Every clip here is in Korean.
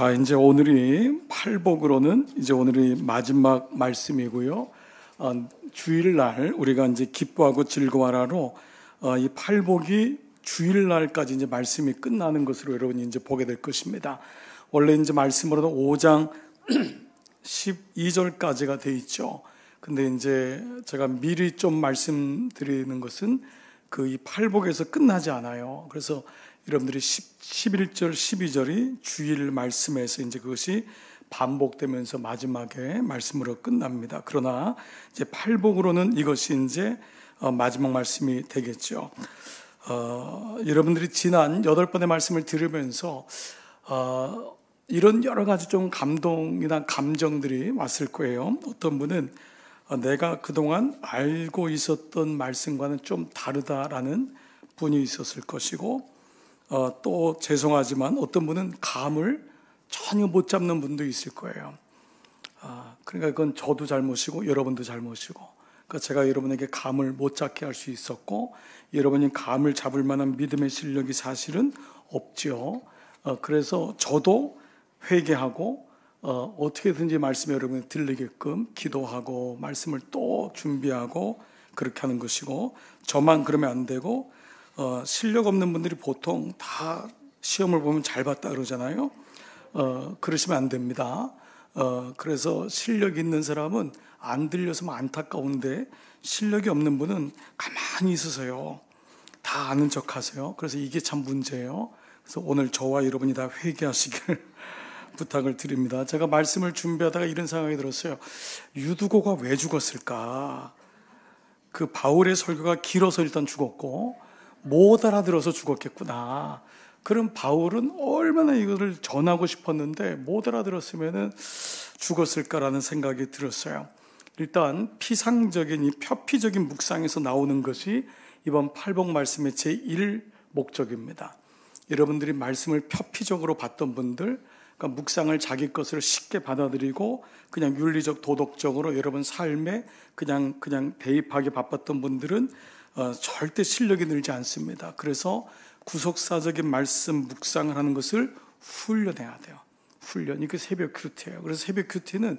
자, 이제 오늘이 팔복으로는 이제 오늘이 마지막 말씀이고요. 주일날 우리가 이제 기뻐하고 즐거워하라로 이 팔복이 주일날까지 이제 말씀이 끝나는 것으로 여러분이 이제 보게 될 것입니다. 원래 이제 말씀으로는 5장 12절까지가 돼 있죠. 근데 이제 제가 미리 좀 말씀드리는 것은 그 이 팔복에서 끝나지 않아요. 그래서 여러분들이 11절, 12절이 주일 말씀에서 이제 그것이 반복되면서 마지막에 말씀으로 끝납니다. 그러나 이제 팔복으로는 이것이 이제 마지막 말씀이 되겠죠. 여러분들이 지난 8번의 말씀을 들으면서 이런 여러 가지 좀 감동이나 감정들이 왔을 거예요. 어떤 분은 내가 그동안 알고 있었던 말씀과는 좀 다르다라는 분이 있었을 것이고, 또 죄송하지만 어떤 분은 감을 전혀 못 잡는 분도 있을 거예요. 그러니까 그건 저도 잘못이고 여러분도 잘못이고, 그러니까 제가 여러분에게 감을 못 잡게 할 수 있었고, 여러분이 감을 잡을 만한 믿음의 실력이 사실은 없죠. 그래서 저도 회개하고 어떻게든지 말씀이 여러분이 들리게끔 기도하고 말씀을 또 준비하고 그렇게 하는 것이고, 저만 그러면 안 되고 실력 없는 분들이 보통 다 시험을 보면 잘 봤다 그러잖아요. 그러시면 안 됩니다. 그래서 실력 있는 사람은 안 들려서 안타까운데, 실력이 없는 분은 가만히 있으세요. 다 아는 척 하세요. 그래서 이게 참 문제예요. 그래서 오늘 저와 여러분이 다 회개하시길 부탁을 드립니다. 제가 말씀을 준비하다가 이런 생각이 들었어요. 유두고가 왜 죽었을까? 그 바울의 설교가 길어서 일단 죽었고 못 알아들어서 죽었겠구나. 그럼 바울은 얼마나 이거를 전하고 싶었는데 못 알아들었으면 죽었을까라는 생각이 들었어요. 일단 피상적인 이 표피적인 묵상에서 나오는 것이 이번 팔복 말씀의 제1목적입니다. 여러분들이 말씀을 표피적으로 봤던 분들, 그러니까 묵상을 자기 것으로 쉽게 받아들이고 그냥 윤리적 도덕적으로 여러분 삶에 그냥 대입하기 바빴던 분들은 절대 실력이 늘지 않습니다. 그래서 구속사적인 말씀 묵상을 하는 것을 훈련해야 돼요. 훈련. 이게 새벽 큐티예요. 그래서 새벽 큐티는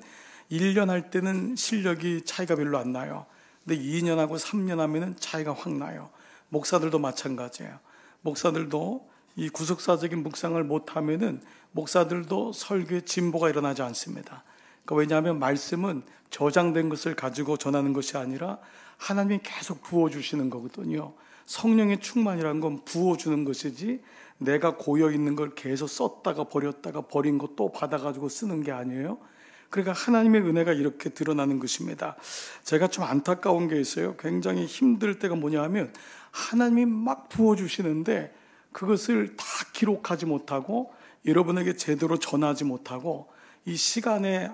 1년 할 때는 실력이 차이가 별로 안 나요. 근데 2년하고 3년 하면은 차이가 확 나요. 목사들도 마찬가지예요. 목사들도 이 구속사적인 묵상을 못하면은 목사들도 설교에 진보가 일어나지 않습니다. 그러니까 왜냐하면 말씀은 저장된 것을 가지고 전하는 것이 아니라 하나님이 계속 부어주시는 거거든요. 성령의 충만이라는 건 부어주는 것이지 내가 고여있는 걸 계속 썼다가 버렸다가 버린 거 또 받아가지고 쓰는 게 아니에요. 그러니까 하나님의 은혜가 이렇게 드러나는 것입니다. 제가 좀 안타까운 게 있어요. 굉장히 힘들 때가 뭐냐 하면 하나님이 막 부어주시는데 그것을 다 기록하지 못하고 여러분에게 제대로 전하지 못하고 이 시간의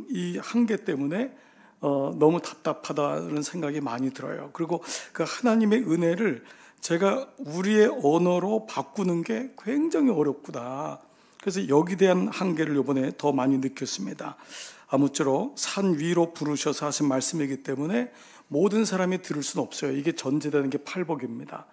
이 한계 때문에 너무 답답하다는 생각이 많이 들어요. 그리고 그 하나님의 은혜를 제가 우리의 언어로 바꾸는 게 굉장히 어렵구나. 그래서 여기에 대한 한계를 이번에 더 많이 느꼈습니다. 아무쪼록 산 위로 부르셔서 하신 말씀이기 때문에 모든 사람이 들을 수는 없어요. 이게 전제되는 게 팔복입니다.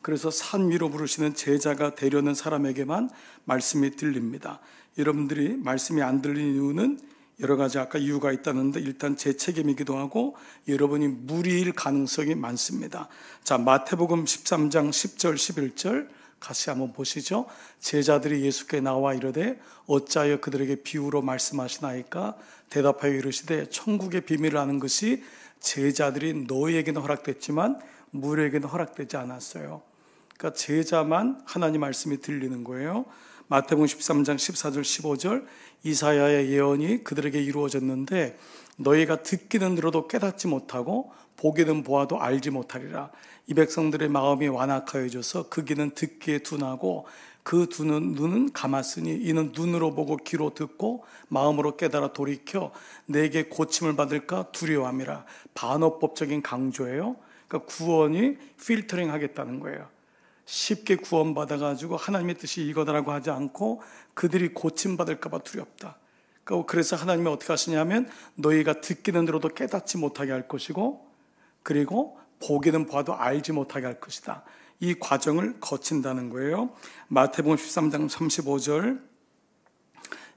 그래서 산 위로 부르시는 제자가 되려는 사람에게만 말씀이 들립니다. 여러분들이 말씀이 안 들리는 이유는 여러 가지 아까 이유가 있다는데, 일단 제 책임이기도 하고 여러분이 무리일 가능성이 많습니다. 자, 마태복음 13장 10절 11절 같이 한번 보시죠. 제자들이 예수께 나와 이르되 어찌하여 그들에게 비유로 말씀하시나이까? 대답하여 이르시되 천국의 비밀을 아는 것이 제자들이 너희에게는 허락됐지만 무리에게는 허락되지 않았어요. 그러니까 제자만 하나님 말씀이 들리는 거예요. 마태복음 13장 14절 15절 이사야의 예언이 그들에게 이루어졌는데 너희가 듣기는 들어도 깨닫지 못하고 보기는 보아도 알지 못하리라. 이 백성들의 마음이 완악하여져서 그 귀는 듣기에 둔하고 그 눈은 감았으니 이는 눈으로 보고 귀로 듣고 마음으로 깨달아 돌이켜 내게 고침을 받을까 두려워함이라. 반어법적인 강조예요. 그러니까 구원이 필터링 하겠다는 거예요. 쉽게 구원받아가지고 하나님의 뜻이 이거다라고 하지 않고 그들이 고침받을까 봐 두렵다. 그래서 하나님이 어떻게 하시냐면 너희가 듣기는 들어도 깨닫지 못하게 할 것이고 그리고 보기는 봐도 알지 못하게 할 것이다. 이 과정을 거친다는 거예요. 마태복음 13장 35절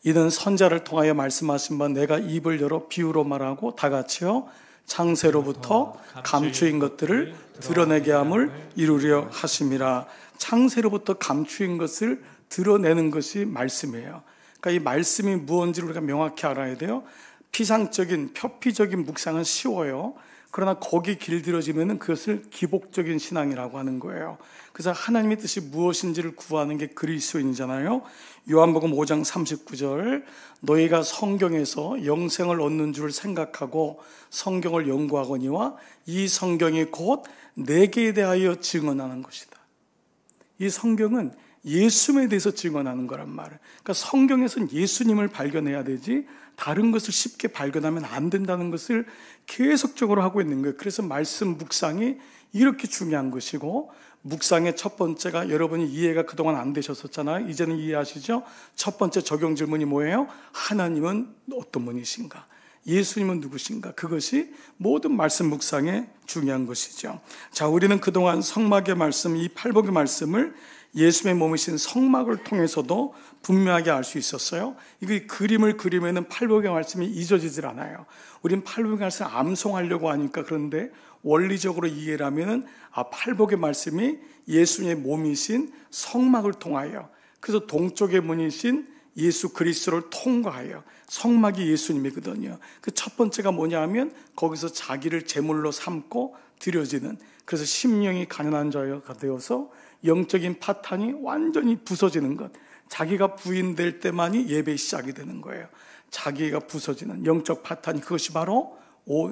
이는 선자를 통하여 말씀하신 바 내가 입을 열어 비유로 말하고 다 같이요 창세로부터 감추인 것들을 드러내게 함을 이루려 하심이라. 창세로부터 감추인 것을 드러내는 것이 말씀이에요. 그러니까 이 말씀이 무엇인지를 우리가 명확히 알아야 돼요. 피상적인 표피적인 묵상은 쉬워요. 그러나 거기 길들여지면 그것을 기복적인 신앙이라고 하는 거예요. 그래서 하나님의 뜻이 무엇인지를 구하는 게 그리스도인이잖아요. 요한복음 5장 39절 너희가 성경에서 영생을 얻는 줄 생각하고 성경을 연구하거니와 이 성경이 곧 내게 대하여 증언하는 것이다. 이 성경은 예수님에 대해서 증언하는 거란 말이에요. 그러니까 성경에서는 예수님을 발견해야 되지 다른 것을 쉽게 발견하면 안 된다는 것을 계속적으로 하고 있는 거예요. 그래서 말씀 묵상이 이렇게 중요한 것이고, 묵상의 첫 번째가 여러분이 이해가 그동안 안 되셨었잖아요. 이제는 이해하시죠? 첫 번째 적용 질문이 뭐예요? 하나님은 어떤 분이신가? 예수님은 누구신가? 그것이 모든 말씀 묵상에 중요한 것이죠. 자, 우리는 그동안 성막의 말씀, 이 팔복의 말씀을 예수님의 몸이신 성막을 통해서도 분명하게 알 수 있었어요. 이게 그림을 그리면은 팔복의 말씀이 잊어지질 않아요. 우린 팔복의 말씀을 암송하려고 하니까. 그런데 원리적으로 이해를 하면은 팔복의 말씀이 예수님의 몸이신 성막을 통하여, 그래서 동쪽의 문이신 예수 그리스도를 통과하여, 성막이 예수님이거든요. 그 첫 번째가 뭐냐 하면 거기서 자기를 제물로 삼고 드려지는, 그래서 심령이 가난한 자가 되어서 영적인 파탄이 완전히 부서지는 것, 자기가 부인될 때만이 예배 시작이 되는 거예요. 자기가 부서지는 영적 파탄이, 그것이 바로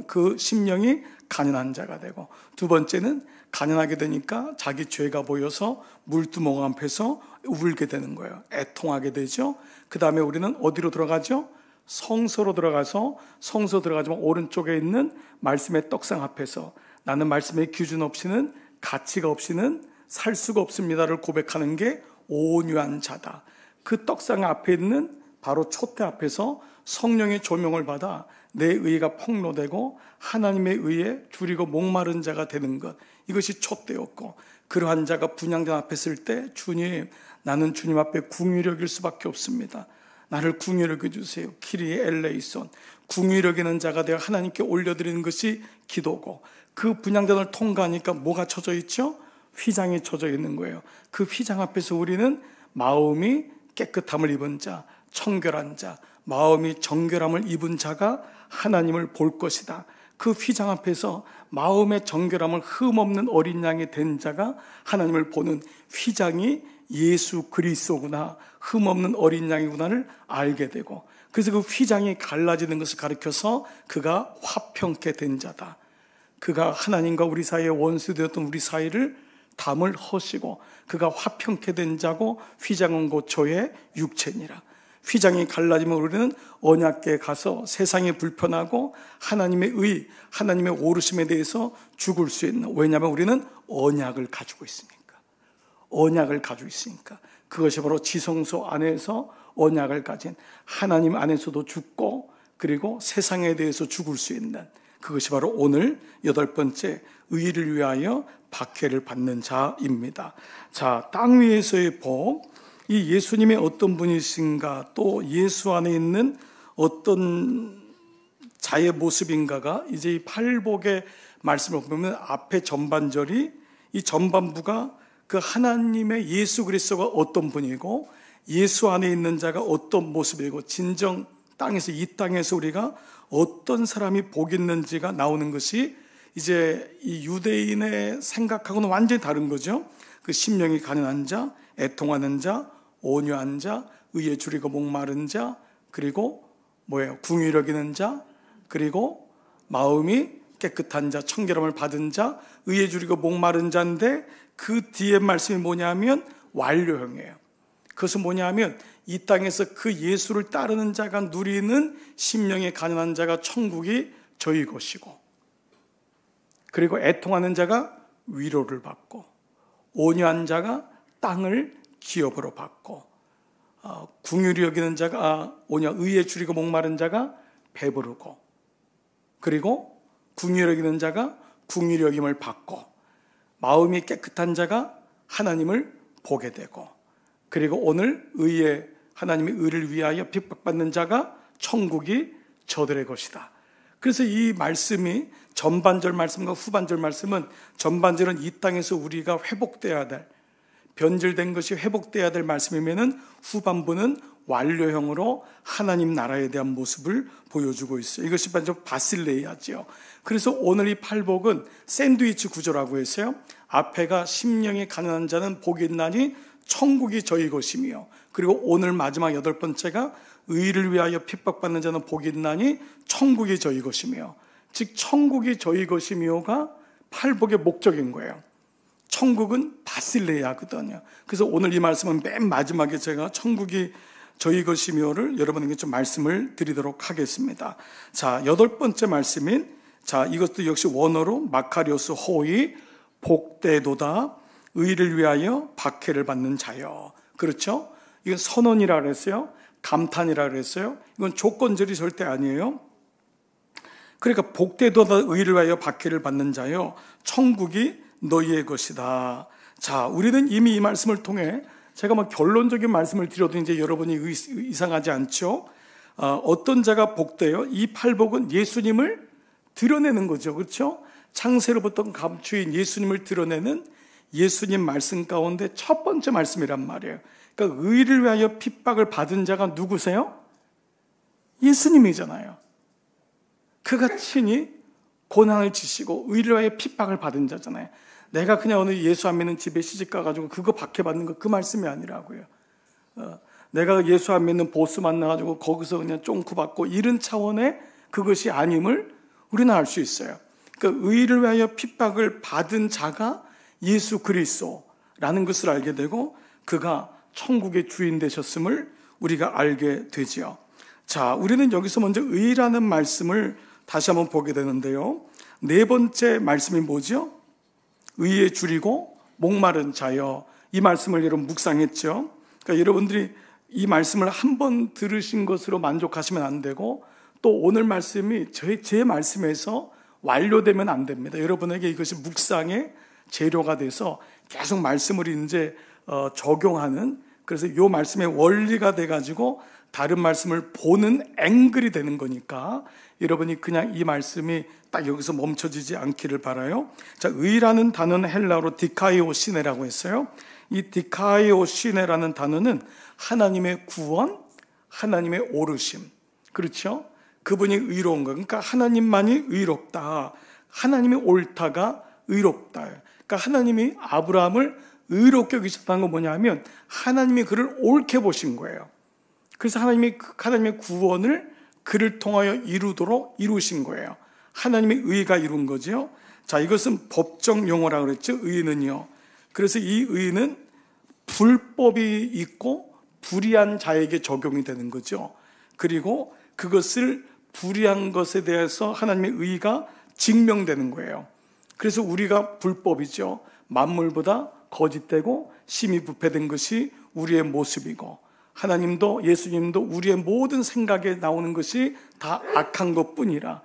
그 심령이 가난한 자가 되고, 두 번째는 가난하게 되니까 자기 죄가 보여서 물두멍 앞에서 울게 되는 거예요. 애통하게 되죠. 그 다음에 우리는 어디로 들어가죠? 성소로 들어가서, 성소 들어가지만 오른쪽에 있는 말씀의 떡상 앞에서 나는 말씀의 기준 없이는, 가치가 없이는 살 수가 없습니다를 고백하는 게 온유한 자다. 그 떡상 앞에 있는 바로 촛대 앞에서 성령의 조명을 받아 내 의가 폭로되고 하나님의 의에 줄이고 목마른 자가 되는 것, 이것이 촛대였고, 그러한 자가 분향전 앞에 설 때 주님, 나는 주님 앞에 궁휼히 여길 수밖에 없습니다. 나를 궁휼히 여겨주세요. 키리에 엘레이손, 궁휼히 여기는 자가 되어 하나님께 올려드리는 것이 기도고, 그 분향전을 통과하니까 뭐가 쳐져 있죠? 휘장이 쳐져 있는 거예요. 그 휘장 앞에서 우리는 마음이 깨끗함을 입은 자, 청결한 자, 마음이 정결함을 입은 자가 하나님을 볼 것이다. 그 휘장 앞에서 마음의 정결함을 흠없는 어린 양이 된 자가 하나님을 보는, 휘장이 예수 그리스도구나, 흠없는 어린 양이구나를 알게 되고, 그래서 그 휘장이 갈라지는 것을 가리켜서 그가 화평케 된 자다. 그가 하나님과 우리 사이의 원수 되었던 우리 사이를 담을 허시고, 그가 화평케 된 자고, 휘장은 곧 저의 육체니라. 휘장이 갈라지면 우리는 언약궤에 가서 세상에 불편하고 하나님의 의, 하나님의 오르심에 대해서 죽을 수 있는, 왜냐하면 우리는 언약을 가지고 있으니까. 언약을 가지고 있으니까. 그것이 바로 지성소 안에서 언약을 가진, 하나님 안에서도 죽고 그리고 세상에 대해서 죽을 수 있는, 그것이 바로 오늘 여덟 번째, 의를 위하여 박해를 받는 자입니다. 자, 땅 위에서의 복, 이 예수님이 어떤 분이신가, 또 예수 안에 있는 어떤 자의 모습인가가 이제 이 팔복의 말씀을 보면 앞에 전반절이, 이 전반부가 그 하나님의 예수 그리스도가 어떤 분이고 예수 안에 있는 자가 어떤 모습이고, 진정 땅에서, 이 땅에서 우리가 어떤 사람이 복 있는지가 나오는 것이 이제 이 유대인의 생각하고는 완전히 다른 거죠. 그 심령이 가난한 자, 애통하는 자, 온유한 자, 의에 줄이고 목마른 자, 그리고 뭐예요? 궁휼히 여기는 자, 그리고 마음이 깨끗한 자, 청결함을 받은 자, 의에 줄이고 목마른 자인데, 그 뒤에 말씀이 뭐냐면 완료형이에요. 그것은 뭐냐면 이 땅에서 그 예수를 따르는 자가 누리는 심령의 가난한 자가 천국이 저희 것이고, 그리고 애통하는 자가 위로를 받고, 온유한 자가 땅을 기업으로 받고, 궁휼히 여기는 자가 의에 줄이고 목마른 자가 배부르고, 그리고 궁휼히 여기는 자가 궁휼히 여김을 받고, 마음이 깨끗한 자가 하나님을 보게 되고, 그리고 오늘 의에 하나님의 의를 위하여 핍박받는 자가 천국이 저들의 것이다. 그래서 이 말씀이 전반절 말씀과 후반절 말씀은, 전반절은 이 땅에서 우리가 회복돼야 될, 변질된 것이 회복돼야 될 말씀이면은 후반부는 완료형으로 하나님 나라에 대한 모습을 보여주고 있어요. 이것이 바로 바실레이아죠. 그래서 오늘 이 팔복은 샌드위치 구조라고 했어요. 앞에가 심령이 가난한 자는 복이 있나니 천국이 저희 것이며, 그리고 오늘 마지막 8번째가 의를 위하여 핍박받는 자는 복이 있나니 천국이 저희 것이며, 즉 천국이 저희 것이며가 팔복의 목적인 거예요. 천국은 바실레아거든요. 그래서 오늘 이 말씀은 맨 마지막에 제가 천국이 저희 것이며를 여러분에게 좀 말씀을 드리도록 하겠습니다. 자, 8번째 말씀인, 자, 이것도 역시 원어로 마카리오스 호의 복되도다 의를 위하여 박해를 받는 자여. 그렇죠? 이건 선언이라 그랬어요. 감탄이라 그랬어요. 이건 조건절이 절대 아니에요. 그러니까 복되도다 의를 위하여 박해를 받는 자여 천국이 너희의 것이다. 자, 우리는 이미 이 말씀을 통해 제가 뭐 결론적인 말씀을 드려도 이제 여러분이 이상하지 않죠? 어떤 자가 복돼요? 이 팔복은 예수님을 드러내는 거죠. 그렇죠? 창세로부터 감추인 예수님을 드러내는 예수님 말씀 가운데 첫 번째 말씀이란 말이에요. 그러니까 의를 위하여 핍박을 받은 자가 누구세요? 예수님이잖아요. 그가 친히 고난을 지시고 의를 위하여 핍박을 받은 자잖아요. 내가 그냥 어느 예수 안 믿는 집에 시집 가가지고 그거 박해받는 거 그 말씀이 아니라고요. 내가 예수 안 믿는 보스 만나가지고 거기서 그냥 쫑쿠 받고 이런 차원의 그것이 아님을 우리는 알 수 있어요. 그러니까 의를 위하여 핍박을 받은 자가 예수 그리스도라는 것을 알게 되고 그가 천국의 주인 되셨음을 우리가 알게 되지요. 자, 우리는 여기서 먼저 의라는 말씀을 다시 한번 보게 되는데요. 4번째 말씀이 뭐죠? 의에 줄이고 목마른 자여. 이 말씀을 여러분 묵상했죠. 그러니까 여러분들이 이 말씀을 한 번 들으신 것으로 만족하시면 안 되고 또 오늘 말씀이 제 말씀에서 완료되면 안 됩니다. 여러분에게 이것이 묵상의 재료가 돼서 계속 말씀을 이제 적용하는, 그래서 이 말씀의 원리가 돼가지고 다른 말씀을 보는 앵글이 되는 거니까 여러분이 그냥 이 말씀이 딱 여기서 멈춰지지 않기를 바라요. 자, 의라는 단어는 헬라어로 디카이오시네라고 했어요. 이 디카이오시네라는 단어는 하나님의 구원, 하나님의 오르심. 그렇죠? 그분이 의로운 거. 그러니까 하나님만이 의롭다. 하나님이 옳다가 의롭다. 그러니까 하나님이 아브라함을 의롭게 여기셨다는 건 뭐냐면 하나님이 그를 옳게 보신 거예요. 그래서 하나님의 구원을 그를 통하여 이루신 거예요. 하나님의 의가 이룬 거죠. 자, 이것은 법정 용어라고 그랬죠. 의는요. 그래서 이 의는 불법이 있고 불의한 자에게 적용이 되는 거죠. 그리고 그것을 불의한 것에 대해서 하나님의 의가 증명되는 거예요. 그래서 우리가 불법이죠. 만물보다 거짓되고 심히 부패된 것이 우리의 모습이고 하나님도 예수님도 우리의 모든 생각에 나오는 것이 다 악한 것뿐이라.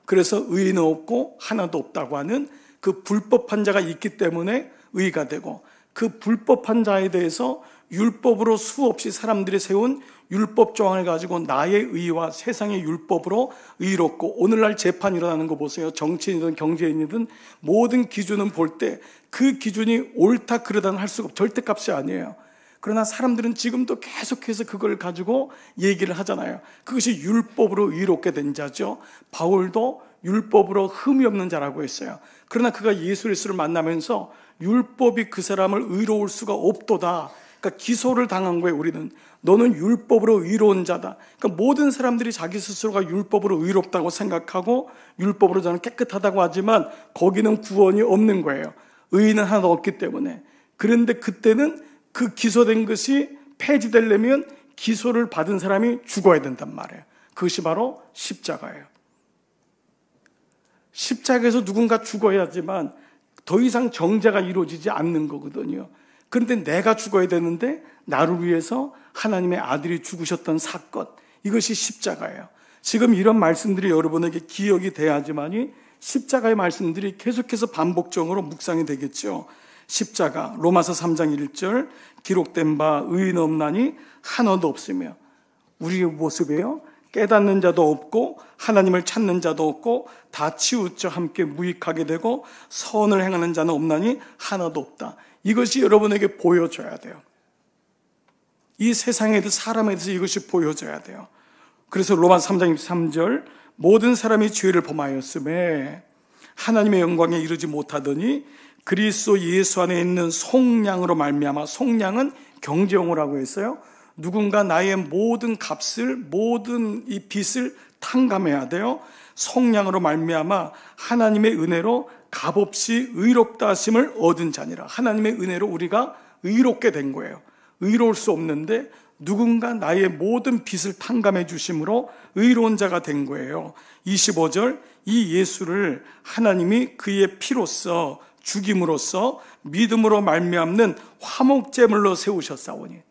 그래서 의는 없고 하나도 없다고 하는 그 불법한 자가 있기 때문에 의가 되고 그 불법한 자에 대해서 율법으로 수없이 사람들이 세운 율법 조항을 가지고 나의 의와 세상의 율법으로 의롭고 오늘날 재판이 일어나는 거 보세요. 정치인이든 경제인이든 모든 기준은 볼 때 그 기준이 옳다 그러다는 할 수가 절대값이 아니에요. 그러나 사람들은 지금도 계속해서 그걸 가지고 얘기를 하잖아요. 그것이 율법으로 의롭게 된 자죠. 바울도 율법으로 흠이 없는 자라고 했어요. 그러나 그가 예수 그리스도를 만나면서 율법이 그 사람을 의로울 수가 없도다. 그러니까 기소를 당한 거예요. 우리는 너는 율법으로 의로운 자다. 그러니까 모든 사람들이 자기 스스로가 율법으로 의롭다고 생각하고 율법으로 저는 깨끗하다고 하지만 거기는 구원이 없는 거예요. 의는 하나도 없기 때문에. 그런데 그때는 그 기소된 것이 폐지되려면 기소를 받은 사람이 죽어야 된단 말이에요. 그것이 바로 십자가예요. 십자가에서 누군가 죽어야지만 더 이상 정죄가 이루어지지 않는 거거든요. 그런데 내가 죽어야 되는데 나를 위해서 하나님의 아들이 죽으셨던 사건, 이것이 십자가예요. 지금 이런 말씀들이 여러분에게 기억이 돼야지만이 십자가의 말씀들이 계속해서 반복적으로 묵상이 되겠죠. 십자가, 로마서 3장 1절 기록된 바 의인 없나니 하나도 없으며, 우리의 모습이에요. 깨닫는 자도 없고 하나님을 찾는 자도 없고 다 치우쳐 함께 무익하게 되고 선을 행하는 자는 없나니 하나도 없다. 이것이 여러분에게 보여져야 돼요. 이 세상에 대해서, 사람에 대해서 이것이 보여져야 돼요. 그래서 로마서 3장 23절 모든 사람이 죄를 범하였음에 하나님의 영광에 이르지 못하더니 그리스도 예수 안에 있는 속량으로 말미암아, 속량은 경제용어라고 했어요. 누군가 나의 모든 값을, 모든 이 빚을 탕감해야 돼요. 속량으로 말미암아 하나님의 은혜로 값없이 의롭다 하심을 얻은 자니라. 하나님의 은혜로 우리가 의롭게 된 거예요. 의로울 수 없는데 누군가 나의 모든 빚을 탕감해 주심으로 의로운 자가 된 거예요. 25절 이 예수를 하나님이 그의 피로써 죽임으로써 믿음으로 말미암는 화목제물로 세우셨사오니,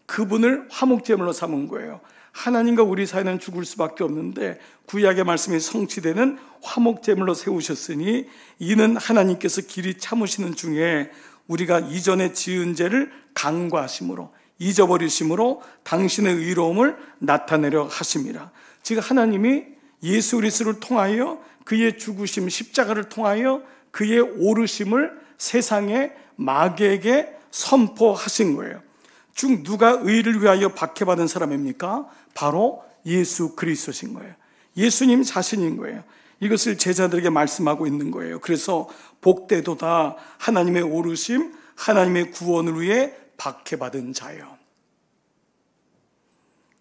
그분을 화목제물로 삼은 거예요. 하나님과 우리 사이는 죽을 수밖에 없는데 구약의 말씀이 성취되는 화목제물로 세우셨으니 이는 하나님께서 길이 참으시는 중에 우리가 이전에 지은 죄를 간과하심으로, 잊어버리심으로 당신의 의로움을 나타내려 하심이라. 즉 하나님이 예수 그리스도를 통하여 그의 죽으심, 십자가를 통하여 그의 오르심을 세상의 마귀에게 선포하신 거예요. 즉 누가 의를 위하여 박해받은 사람입니까? 바로 예수 그리스도신 거예요. 예수님 자신인 거예요. 이것을 제자들에게 말씀하고 있는 거예요. 그래서 복되도다 하나님의 오르심, 하나님의 구원을 위해 박해받은 자요,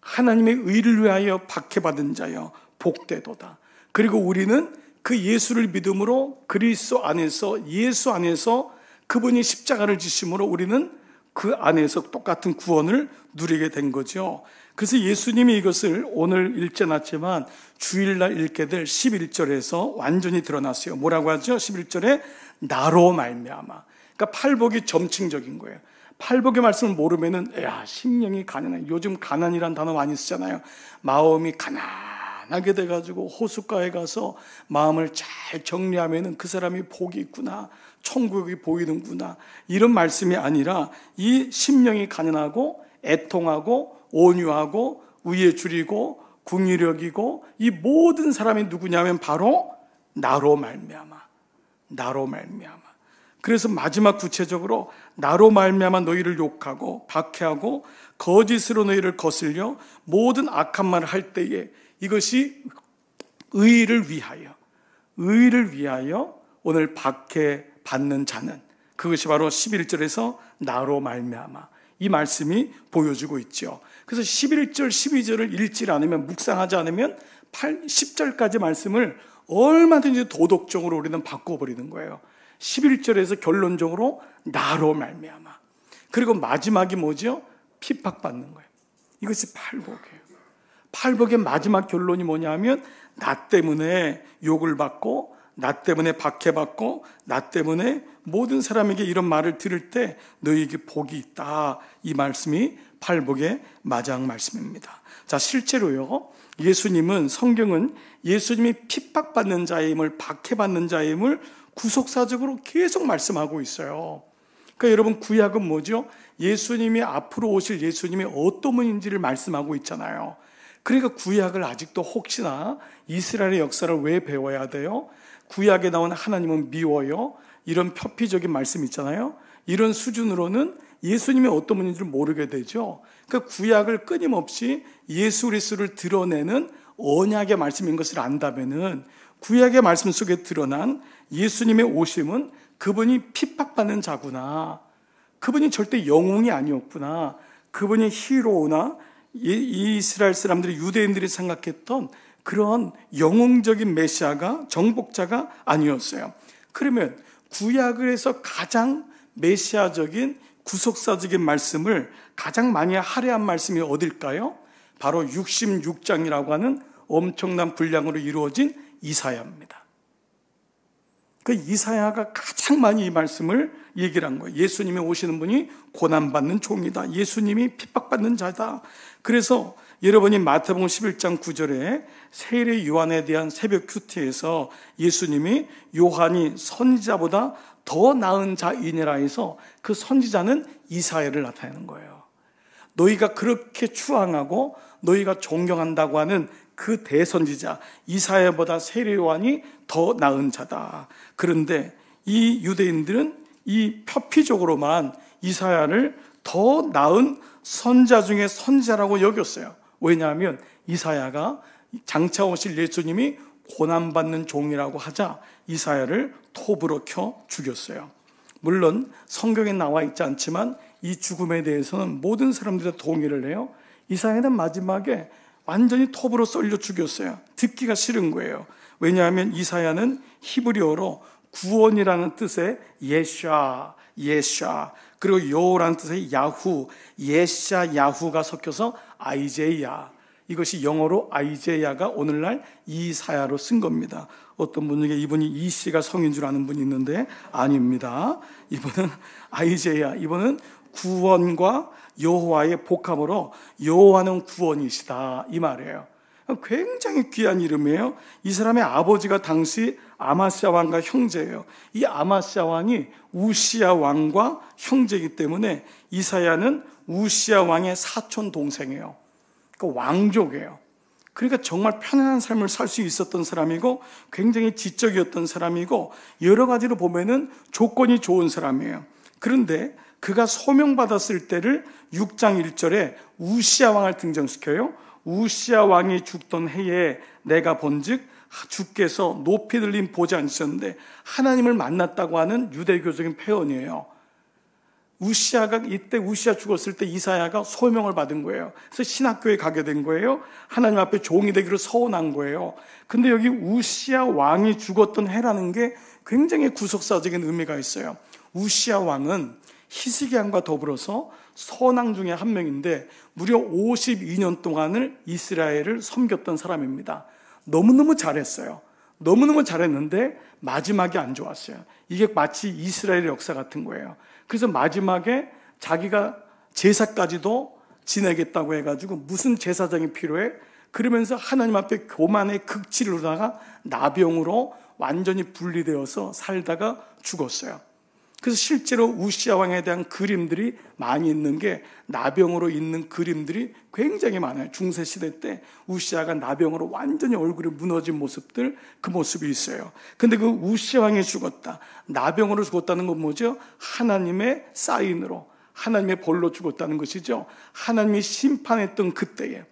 하나님의 의를 위하여 박해받은 자요, 복되도다. 그리고 우리는 그 예수를 믿음으로 그리스도 안에서, 예수 안에서 그분이 십자가를 지심으로 우리는 그 안에서 똑같은 구원을 누리게 된 거죠. 그래서 예수님이 이것을 오늘 읽지 않았지만 주일날 읽게 될 11절에서 완전히 드러났어요. 뭐라고 하죠? 11절에 나로 말미암아. 그러니까 팔복이 점칭적인 거예요. 팔복의 말씀을 모르면은 심령이 가난해. 요즘 가난이란 단어 많이 쓰잖아요. 마음이 가난하게 돼가지고 호숫가에 가서 마음을 잘 정리하면은 그 사람이 복이 있구나, 천국이 보이는구나, 이런 말씀이 아니라 이 심령이 가난하고 애통하고 온유하고 의에 줄이고 궁유력이고 이 모든 사람이 누구냐면 바로 나로 말미암아, 나로 말미암아. 그래서 마지막 구체적으로 나로 말미암아 너희를 욕하고 박해하고 거짓으로 너희를 거슬려 모든 악한 말을 할 때에, 이것이 의를 위하여 오늘 박해받는 자는, 그것이 바로 11절에서 나로 말미암아, 이 말씀이 보여주고 있죠. 그래서 11절 12절을 읽지 않으면, 묵상하지 않으면 10절까지 말씀을 얼마든지 도덕적으로 우리는 바꿔버리는 거예요. 11절에서 결론적으로 나로 말미암아, 그리고 마지막이 뭐죠? 핍박받는 거예요. 이것이 팔복이에요. 팔복의 마지막 결론이 뭐냐면 나 때문에 욕을 받고, 나 때문에 박해받고, 나 때문에 모든 사람에게 이런 말을 들을 때 너희에게 복이 있다, 이 말씀이 팔복의 마지막 말씀입니다. 자, 실제로요, 예수님은, 성경은 예수님이 핍박받는 자임을, 박해받는 자임을 구속사적으로 계속 말씀하고 있어요. 그러니까 여러분, 구약은 뭐죠? 예수님이 앞으로 오실 예수님이 어떤 분인지를 말씀하고 있잖아요. 그러니까 구약을 아직도 혹시나 이스라엘의 역사를 왜 배워야 돼요? 구약에 나온 하나님은 미워요, 이런 표피적인 말씀 있잖아요. 이런 수준으로는 예수님이 어떤 분인지를 모르게 되죠. 그러니까 구약을 끊임없이 예수 그리스도를 드러내는 언약의 말씀인 것을 안다면은 구약의 말씀 속에 드러난 예수님의 오심은 그분이 핍박받는 자구나, 그분이 절대 영웅이 아니었구나, 그분이 히로우나 이스라엘 사람들이, 유대인들이 생각했던 그런 영웅적인 메시아가, 정복자가 아니었어요. 그러면 구약에서 가장 메시아적인 구속사적인 말씀을 가장 많이 할애한 말씀이 어딜까요? 바로 66장이라고 하는 엄청난 분량으로 이루어진 이사야입니다. 그 이사야가 가장 많이 이 말씀을 얘기를 한 거예요. 예수님이 오시는 분이 고난받는 종이다, 예수님이 핍박받는 자다. 그래서 여러분이 마태복음 11장 9절에 세례 요한에 대한 새벽 큐티에서 예수님이 요한이 선지자보다 더 나은 자이니라 해서 그 선지자는 이사야를 나타내는 거예요. 너희가 그렇게 추앙하고 너희가 존경한다고 하는 그 대선지자 이사야보다 세례요한이 더 나은 자다. 그런데 이 유대인들은 이 표피적으로만 이사야를 더 나은 선자 중에 선지자라고 여겼어요. 왜냐하면 이사야가 장차 오실 예수님이 고난받는 종이라고 하자 이사야를 톱으로 켜 죽였어요. 물론 성경에 나와 있지 않지만 이 죽음에 대해서는 모든 사람들이 동의를 해요. 이사야는 마지막에 완전히 톱으로 썰려 죽였어요. 듣기가 싫은 거예요. 왜냐하면 이사야는 히브리어로 구원이라는 뜻의 예샤, 그리고 여호라는 뜻의 야후, 예샤, 야후가 섞여서 아이제야. 이것이 영어로 아이제야가 오늘날 이사야로 쓴 겁니다. 어떤 분 중에 이분이 이씨가 성인 줄 아는 분이 있는데 아닙니다. 이분은 아이제야, 이분은 구원과 여호와의 복합으로 여호와는 구원이시다 이 말이에요. 굉장히 귀한 이름이에요. 이 사람의 아버지가 당시 아마스야 왕과 형제예요. 이 아마스야 왕이 우시야 왕과 형제이기 때문에 이사야는 우시야 왕의 사촌 동생이에요. 그러니까 왕족이에요. 그러니까 정말 편안한 삶을 살 수 있었던 사람이고 굉장히 지적이었던 사람이고 여러 가지로 보면은 조건이 좋은 사람이에요. 그런데 그가 소명받았을 때를 6장 1절에 우시야 왕을 등장시켜요. 우시야 왕이 죽던 해에 내가 본즉 주께서 높이 들린 보좌 앉으셨는데 하나님을 만났다고 하는 유대교적인 표현이에요. 우시야가 이때 우시야 죽었을 때 이사야가 소명을 받은 거예요. 그래서 신학교에 가게 된 거예요. 하나님 앞에 종이 되기로 서원한 거예요. 근데 여기 우시야 왕이 죽었던 해라는 게 굉장히 구속사적인 의미가 있어요. 우시야 왕은 히스기야과 더불어서 선왕 중에 한 명인데 무려 52년 동안을 이스라엘을 섬겼던 사람입니다. 너무너무 잘했어요. 너무너무 잘했는데 마지막이 안 좋았어요. 이게 마치 이스라엘의 역사 같은 거예요. 그래서 마지막에 자기가 제사까지도 지내겠다고 해가지고 무슨 제사장이 필요해? 그러면서 하나님 앞에 교만의 극치를 누르다가 나병으로 완전히 분리되어서 살다가 죽었어요. 그래서 실제로 우시야 왕에 대한 그림들이 많이 있는 게 나병으로 있는 그림들이 굉장히 많아요. 중세시대 때 우시야가 나병으로 완전히 얼굴이 무너진 모습들, 그 모습이 있어요. 근데 그 우시야 왕이 죽었다. 나병으로 죽었다는 건 뭐죠? 하나님의 사인으로, 하나님의 벌로 죽었다는 것이죠. 하나님이 심판했던 그때에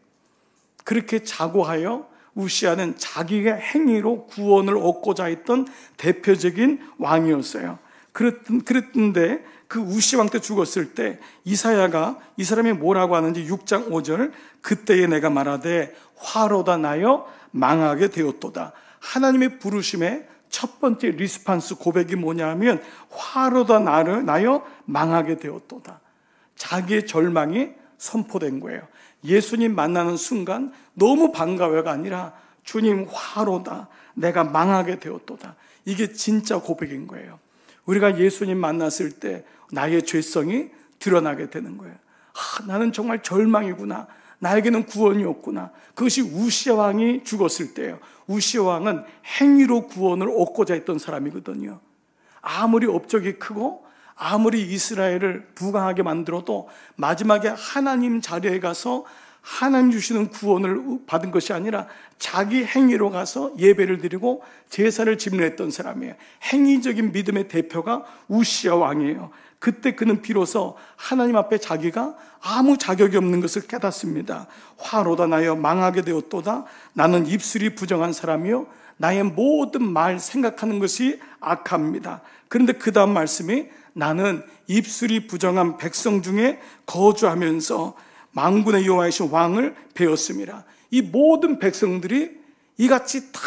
그렇게 자고하여 우시야는 자기의 행위로 구원을 얻고자 했던 대표적인 왕이었어요. 그랬는데 그 우시 왕 때 죽었을 때 이사야가 이 사람이 뭐라고 하는지 6장 5절 그때에 내가 말하되 화로다 나여 망하게 되었도다. 하나님의 부르심의 첫 번째 리스판스 고백이 뭐냐 하면 화로다 나여 망하게 되었도다. 자기의 절망이 선포된 거예요. 예수님 만나는 순간 너무 반가워가 아니라 주님 화로다 내가 망하게 되었도다. 이게 진짜 고백인 거예요. 우리가 예수님 만났을 때 나의 죄성이 드러나게 되는 거예요. 나는 정말 절망이구나. 나에게는 구원이 없구나. 그것이 우시야 왕이 죽었을 때예요. 우시야 왕은 행위로 구원을 얻고자 했던 사람이거든요. 아무리 업적이 크고 아무리 이스라엘을 부강하게 만들어도 마지막에 하나님 자리에 가서 하나님 주시는 구원을 받은 것이 아니라 자기 행위로 가서 예배를 드리고 제사를 집례했던 사람이에요. 행위적인 믿음의 대표가 우시야 왕이에요. 그때 그는 비로소 하나님 앞에 자기가 아무 자격이 없는 것을 깨닫습니다. 화로다 나여 망하게 되었도다. 나는 입술이 부정한 사람이요 나의 모든 말 생각하는 것이 악합니다. 그런데 그 다음 말씀이 나는 입술이 부정한 백성 중에 거주하면서 만군의 여호와이신 왕을 배웠습니다. 이 모든 백성들이 이같이 다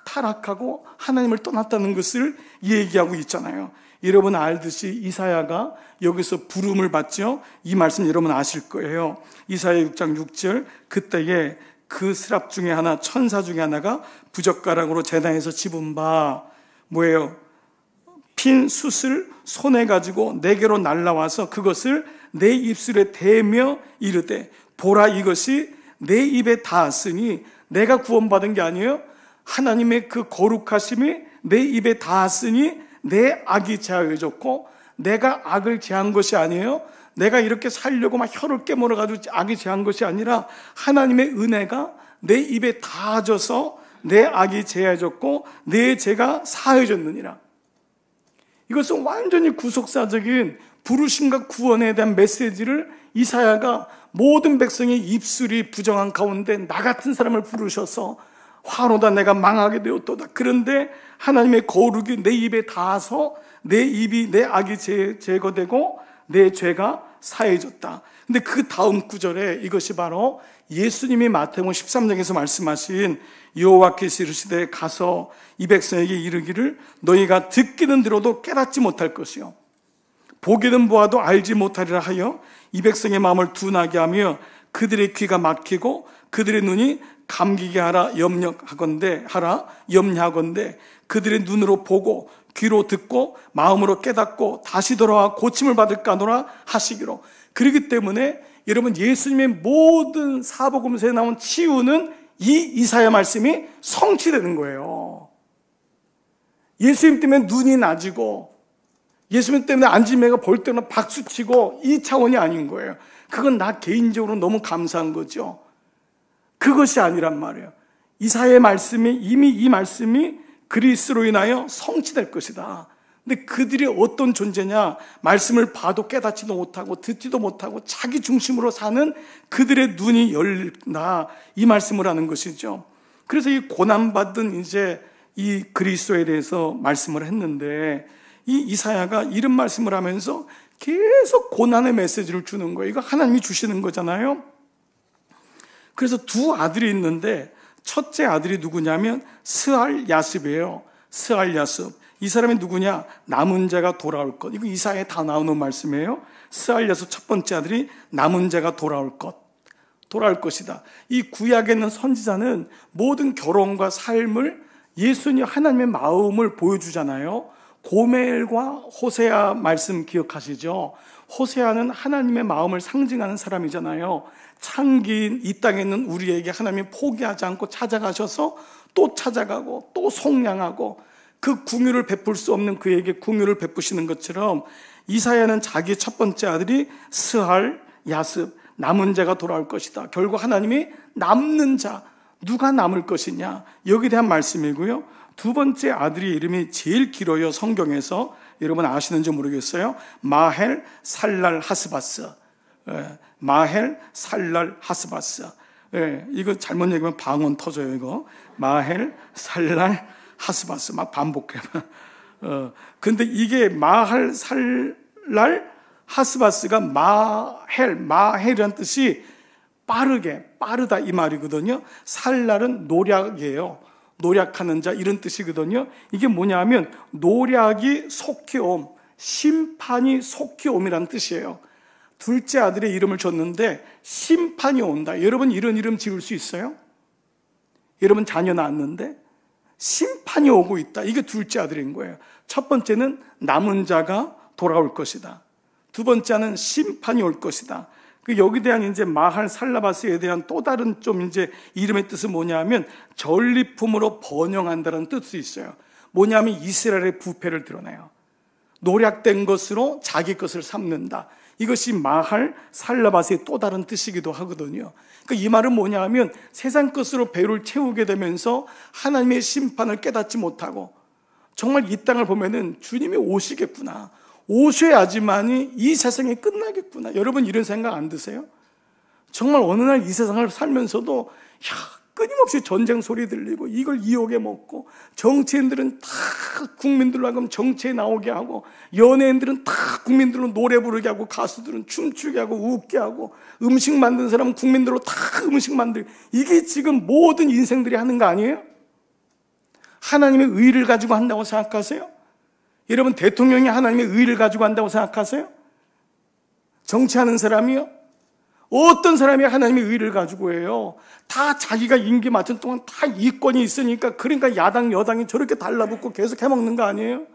타락하고 하나님을 떠났다는 것을 얘기하고 있잖아요. 여러분 알듯이 이사야가 여기서 부름을 받죠. 이 말씀 여러분 아실 거예요. 이사야 6장 6절 그때에 그 스랍 중에 하나 천사 중에 하나가 부젓가락으로 제단에서 집은 바 뭐예요? 핀 숯을 손에 가지고 내게로 날라와서 그것을 내 입술에 대며 이르되 보라 이것이 내 입에 닿았으니 내가 구원받은 게 아니에요. 하나님의 그 거룩하심이 내 입에 닿았으니 내 악이 제하여졌고 내가 악을 제한 것이 아니에요. 내가 이렇게 살려고 막 혀를 깨물어가지고 악이 제한 것이 아니라 하나님의 은혜가 내 입에 닿아져서 내 악이 제하여졌고 내 죄가 사해졌느니라. 이것은 완전히 구속사적인 부르심과 구원에 대한 메시지를 이사야가 모든 백성의 입술이 부정한 가운데 나 같은 사람을 부르셔서 화로다 내가 망하게 되었도다. 그런데 하나님의 거룩이 내 입에 닿아서 내 입이 내 악이 제거되고 내 죄가 사해졌다. 근데 그 다음 구절에 이것이 바로 예수님이 마태복음 13장에서 말씀하신 여호와께서 이르시되 가서 이 백성에게 이르기를 너희가 듣기는 들어도 깨닫지 못할 것이요 보기는 보아도 알지 못하리라 하여 이 백성의 마음을 둔하게 하며 그들의 귀가 막히고 그들의 눈이 감기게 하라 염려하건대 그들의 눈으로 보고 귀로 듣고 마음으로 깨닫고 다시 돌아와 고침을 받을까 하노라 하시기로. 그렇기 때문에 여러분 예수님의 모든 사복음서에 나온 치유는 이 이사야 말씀이 성취되는 거예요. 예수님 때문에 눈이 나지고 예수님 때문에 안진매가 볼 때는 박수치고 이 차원이 아닌 거예요. 그건 나 개인적으로 너무 감사한 거죠. 그것이 아니란 말이에요. 이사야의 말씀이 이미 이 말씀이 그리스도로 인하여 성취될 것이다. 근데 그들이 어떤 존재냐? 말씀을 봐도 깨닫지도 못하고 듣지도 못하고 자기 중심으로 사는 그들의 눈이 열린다. 이 말씀을 하는 것이죠. 그래서 이 고난받은 이제 이 그리스도에 대해서 말씀을 했는데 이 이사야가 이런 말씀을 하면서 계속 고난의 메시지를 주는 거예요. 이거 하나님이 주시는 거잖아요. 그래서 두 아들이 있는데 첫째 아들이 누구냐면 스알 야습이에요. 스알 야습. 이 사람이 누구냐? 남은 자가 돌아올 것. 이거 이사야에 다 나오는 말씀이에요. 스알 야습 첫 번째 아들이 남은 자가 돌아올 것이다. 이 구약에 있는 선지자는 모든 결혼과 삶을 예수님 하나님의 마음을 보여주잖아요. 고멜과 호세아 말씀 기억하시죠? 호세아는 하나님의 마음을 상징하는 사람이잖아요. 창기인 이 땅에 있는 우리에게 하나님이 포기하지 않고 찾아가셔서 또 찾아가고 또 속량하고 그 궁유를 베풀 수 없는 그에게 궁유를 베푸시는 것처럼 이사야는 자기 첫 번째 아들이 스할 야습 남은 자가 돌아올 것이다. 결국 하나님이 남는 자 누가 남을 것이냐 여기에 대한 말씀이고요. 두 번째 아들의 이름이 제일 길어요. 성경에서 여러분 아시는지 모르겠어요. 마헬 살랄 하스바스. 마헬 살랄 하스바스. 이거 잘못 얘기하면 방언 터져요. 이거 마헬 살랄 하스바스 막 반복해. 근데 이게 마헬 살랄 하스바스가 마헬이란 뜻이 빠르다 이 말이거든요. 살랄은 노략이에요. 노략하는 자 이런 뜻이거든요. 이게 뭐냐면 노략이 속히 옴, 심판이 속히 옴이라는 뜻이에요. 둘째 아들의 이름을 줬는데 심판이 온다. 여러분 이런 이름 지을 수 있어요? 여러분 자녀 낳았는데 심판이 오고 있다. 이게 둘째 아들인 거예요. 첫 번째는 남은 자가 돌아올 것이다. 두 번째는 심판이 올 것이다. 여기에 대한 이제 마할 살라바스에 대한 또 다른 좀 이제 이름의 뜻은 뭐냐면 전리품으로 번영한다는 뜻이 있어요. 뭐냐면 이스라엘의 부패를 드러내요. 노략된 것으로 자기 것을 삼는다. 이것이 마할 살라바스의 또 다른 뜻이기도 하거든요. 그러니까 이 말은 뭐냐면 세상 것으로 배를 채우게 되면서 하나님의 심판을 깨닫지 못하고 정말 이 땅을 보면은 주님이 오시겠구나. 오셔야지만이 이 세상이 끝나겠구나. 여러분 이런 생각 안 드세요? 정말 어느 날 이 세상을 살면서도 끊임없이 전쟁 소리 들리고 이걸 이용해 먹고 정치인들은 다 국민들로 하여금 정치에 나오게 하고 연예인들은 다 국민들로 노래 부르게 하고 가수들은 춤추게 하고 웃게 하고 음식 만드는 사람은 국민들로 다 음식 만들게. 이게 지금 모든 인생들이 하는 거 아니에요? 하나님의 의를 가지고 한다고 생각하세요? 여러분 대통령이 하나님의 의를 가지고 한다고 생각하세요? 정치하는 사람이요? 어떤 사람이 하나님의 의를 가지고 해요? 다 자기가 임기 맡은 동안 다 이권이 있으니까 그러니까 야당 여당이 저렇게 달라붙고 계속 해먹는 거 아니에요?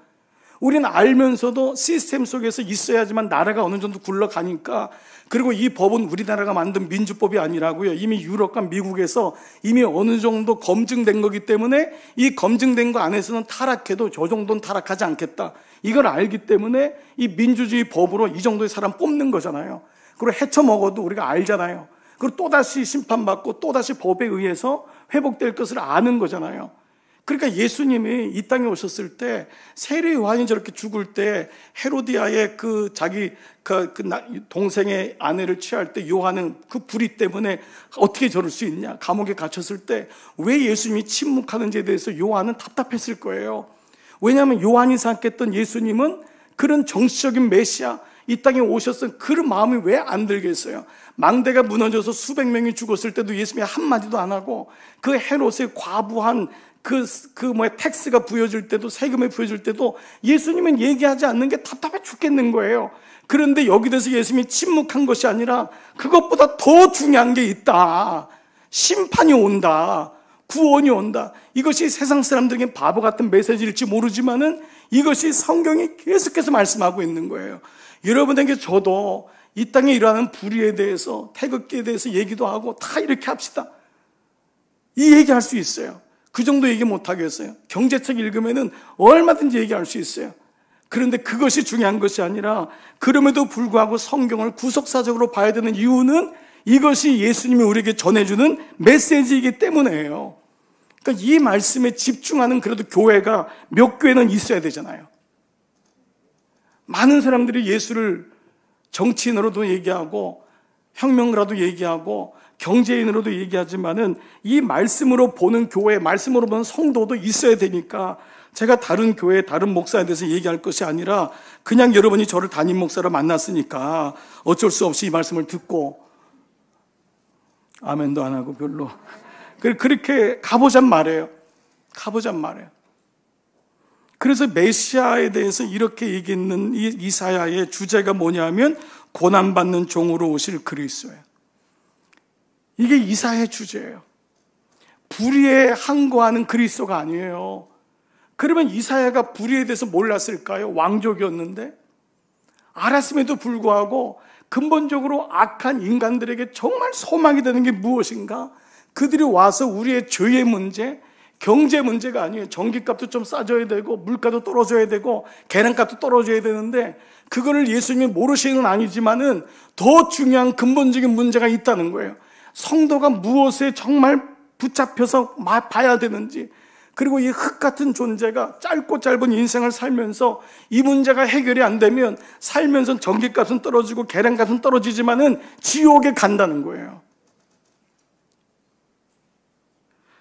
우리는 알면서도 시스템 속에서 있어야지만 나라가 어느 정도 굴러가니까, 그리고 이 법은 우리나라가 만든 민주법이 아니라고요. 이미 유럽과 미국에서 이미 어느 정도 검증된 거기 때문에 이 검증된 거 안에서는 타락해도 저 정도는 타락하지 않겠다. 이걸 알기 때문에 이 민주주의 법으로 이 정도의 사람 뽑는 거잖아요. 그리고 헤쳐먹어도 우리가 알잖아요. 그리고 또다시 심판받고 또다시 법에 의해서 회복될 것을 아는 거잖아요. 그러니까 예수님이 이 땅에 오셨을 때 세례 요한이 저렇게 죽을 때 헤로디아의 그 자기 동생의 아내를 취할 때 요한은 그 불의 때문에 어떻게 저럴 수 있냐, 감옥에 갇혔을 때 왜 예수님이 침묵하는지에 대해서 요한은 답답했을 거예요. 왜냐하면 요한이 생각했던 예수님은 그런 정치적인 메시아, 이 땅에 오셨던 그런 마음이 왜 안 들겠어요? 망대가 무너져서 수백 명이 죽었을 때도 예수님이 한마디도 안 하고, 그 헤롯의 과부한 텍스가 부여질 때도, 세금이 부여질 때도 예수님은 얘기하지 않는 게 답답해 죽겠는 거예요. 그런데 여기 대해서 예수님이 침묵한 것이 아니라 그것보다 더 중요한 게 있다. 심판이 온다. 구원이 온다. 이것이 세상 사람들에게 바보 같은 메시지일지 모르지만은 이것이 성경이 계속해서 말씀하고 있는 거예요. 여러분에게 저도 이 땅에 일어나는 불의에 대해서, 태극기에 대해서 얘기도 하고 다 이렇게 합시다. 이 얘기할 수 있어요. 그 정도 얘기 못하겠어요. 경제책 읽으면은 얼마든지 얘기할 수 있어요. 그런데 그것이 중요한 것이 아니라, 그럼에도 불구하고 성경을 구속사적으로 봐야 되는 이유는 이것이 예수님이 우리에게 전해주는 메시지이기 때문에요. 그러니까 이 말씀에 집중하는 그래도 교회가 몇 교회는 있어야 되잖아요. 많은 사람들이 예수를 정치인으로도 얘기하고 혁명가로도 얘기하고 경제인으로도 얘기하지만은 이 말씀으로 보는 교회, 말씀으로 보는 성도도 있어야 되니까, 제가 다른 교회, 다른 목사에 대해서 얘기할 것이 아니라 그냥 여러분이 저를 담임 목사로 만났으니까 어쩔 수 없이 이 말씀을 듣고 아멘도 안 하고 별로 그렇게 가보잔 말이에요. 그래서 메시아에 대해서 이렇게 얘기했는 이 이사야의 주제가 뭐냐면 고난받는 종으로 오실 그리스도예요. 이게 이사야의 주제예요. 불의에 항거하는 그리스도가 아니에요. 그러면 이사야가 불의에 대해서 몰랐을까요? 왕족이었는데. 알았음에도 불구하고 근본적으로 악한 인간들에게 정말 소망이 되는 게 무엇인가? 그들이 와서 우리의 죄의 문제, 경제 문제가 아니에요. 전기값도 좀 싸져야 되고 물가도 떨어져야 되고 계란값도 떨어져야 되는데, 그거를 예수님이 모르시는 건 아니지만은 더 중요한 근본적인 문제가 있다는 거예요. 성도가 무엇에 정말 붙잡혀서 봐야 되는지, 그리고 이 흙 같은 존재가 짧고 짧은 인생을 살면서 이 문제가 해결이 안 되면 살면서 전기값은 떨어지고 계란값은 떨어지지만은 지옥에 간다는 거예요.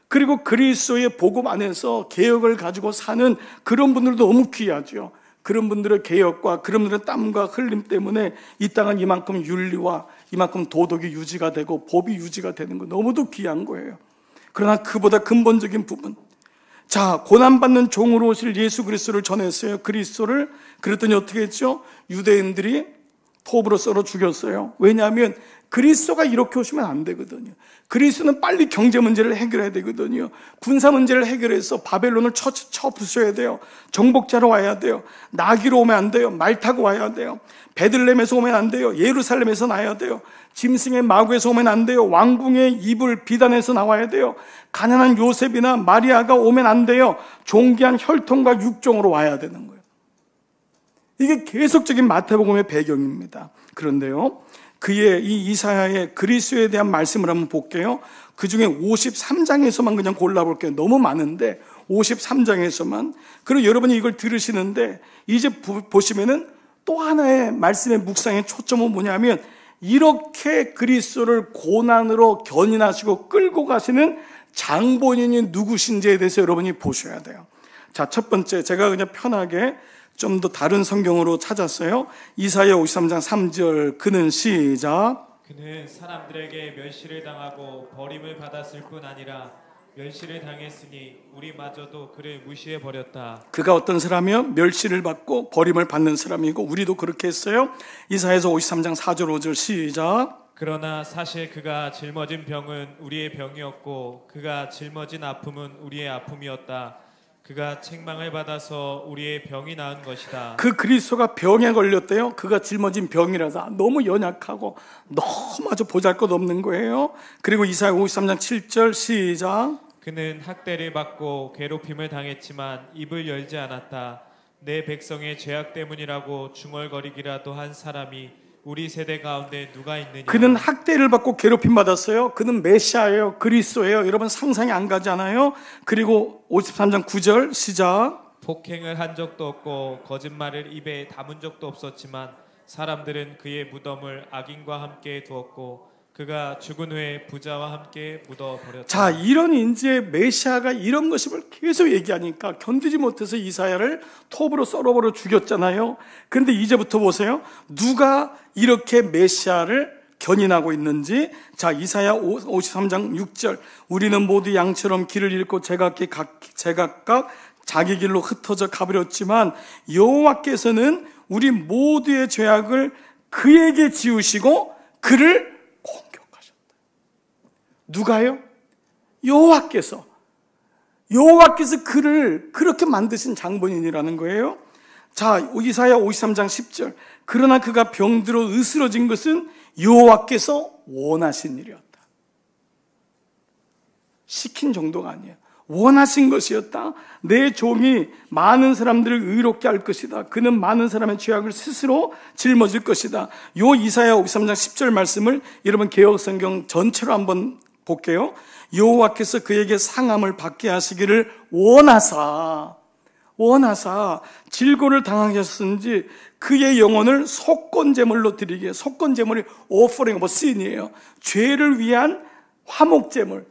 그리고 그리스도의 복음 안에서 개혁을 가지고 사는 그런 분들도 너무 귀하죠. 그런 분들의 개혁과 그런 분들의 땀과 흘림 때문에 이 땅은 이만큼 윤리와 이만큼 도덕이 유지가 되고 법이 유지가 되는 거 너무도 귀한 거예요. 그러나 그보다 근본적인 부분, 자, 고난받는 종으로 오실 예수 그리스도를 전했어요. 그리스도를. 그랬더니 어떻게 했죠? 유대인들이 톱으로 썰어 죽였어요. 왜냐하면 그리스도가 이렇게 오시면 안 되거든요. 그리스도는 빨리 경제 문제를 해결해야 되거든요. 군사 문제를 해결해서 바벨론을 쳐 부숴야 돼요. 정복자로 와야 돼요. 나귀로 오면 안 돼요. 말 타고 와야 돼요. 베들레헴에서 오면 안 돼요. 예루살렘에서 나와야 돼요. 짐승의 마구에서 오면 안 돼요. 왕궁의 이불 비단에서 나와야 돼요. 가난한 요셉이나 마리아가 오면 안 돼요. 존귀한 혈통과 육종으로 와야 되는 거예요. 이게 계속적인 마태복음의 배경입니다. 그런데요, 그의 이 이사야의 그리스도에 대한 말씀을 한번 볼게요. 그 중에 53장에서만 그냥 골라볼게요. 너무 많은데 53장에서만. 그리고 여러분이 이걸 들으시는데 이제 보시면은 또 하나의 말씀의 묵상의 초점은 뭐냐면, 이렇게 그리스도를 고난으로 견인하시고 끌고 가시는 장본인이 누구신지에 대해서 여러분이 보셔야 돼요. 자, 첫 번째, 제가 그냥 편하게 좀 더 다른 성경으로 찾았어요. 이사야 53장 3절. 그는 시작. 그는 사람들에게 멸시를 당하고 버림을 받았을 뿐 아니라 멸시를 당했으니 우리마저도 그를 무시해 버렸다. 그가 어떤 사람이요? 멸시를 받고 버림을 받는 사람이고, 우리도 그렇게 했어요. 이사야서 53장 4절 5절 시작. 그러나 사실 그가 짊어진 병은 우리의 병이었고 그가 짊어진 아픔은 우리의 아픔이었다. 그가 책망을 받아서 우리의 병이 나은 것이다. 그 그리스도가 병에 걸렸대요. 그가 짊어진 병이라서 너무 연약하고 너무 아주 보잘것없는 거예요. 그리고 이사야 53장 7절 시작. 그는 학대를 받고 괴롭힘을 당했지만 입을 열지 않았다. 내 백성의 죄악 때문이라고 중얼거리기라도 한 사람이 우리 세대 가운데 누가 있느냐. 그는 학대를 받고 괴롭힘 받았어요. 그는 메시아예요. 그리스도예요. 여러분 상상이 안 가잖아요. 그리고 53장 9절 시작. 폭행을 한 적도 없고 거짓말을 입에 담은 적도 없었지만 사람들은 그의 무덤을 악인과 함께 두었고 그가 죽은 후에 부자와 함께 묻어버렸다. 자, 이런 이제 메시아가 이런 것임을 계속 얘기하니까 견디지 못해서 이사야를 톱으로 썰어버려 죽였잖아요. 그런데 이제부터 보세요. 누가 이렇게 메시아를 견인하고 있는지. 자, 이사야 53장 6절. 우리는 모두 양처럼 길을 잃고 제각각 자기 길로 흩어져 가버렸지만 여호와께서는 우리 모두의 죄악을 그에게 지우시고 그를 공격하셨다. 누가요? 여호와께서 그를 그렇게 만드신 장본인이라는 거예요. 자, 이사야 53장 10절. 그러나 그가 병들어 으스러진 것은 여호와께서 원하신 일이었다. 시킨 정도가 아니에요. 원하신 것이었다. 내 종이 많은 사람들을 의롭게 할 것이다. 그는 많은 사람의 죄악을 스스로 짊어질 것이다. 요 이사야 53장 10절 말씀을 여러분 개역성경 전체로 한번 볼게요. 여호와께서 그에게 상함을 받게 하시기를 원하사 질고를 당하게 하셨은지 그의 영혼을 속건제물로 드리게. 속건제물이 offering of sin이에요. 죄를 위한 화목제물,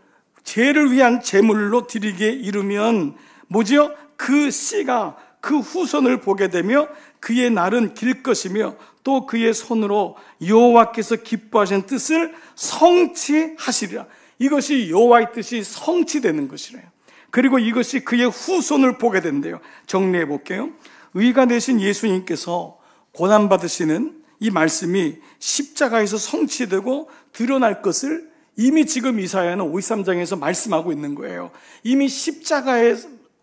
죄를 위한 제물로 드리게 이르면 뭐지요? 그 씨가 그 후손을 보게 되며 그의 날은 길 것이며 또 그의 손으로 여호와께서 기뻐하신 뜻을 성취하시리라. 이것이 여호와의 뜻이 성취되는 것이래요. 그리고 이것이 그의 후손을 보게 된대요. 정리해 볼게요. 의가 되신 예수님께서 고난받으시는 이 말씀이 십자가에서 성취되고 드러날 것을 이미 지금 이사야는 53장에서 말씀하고 있는 거예요. 이미 십자가의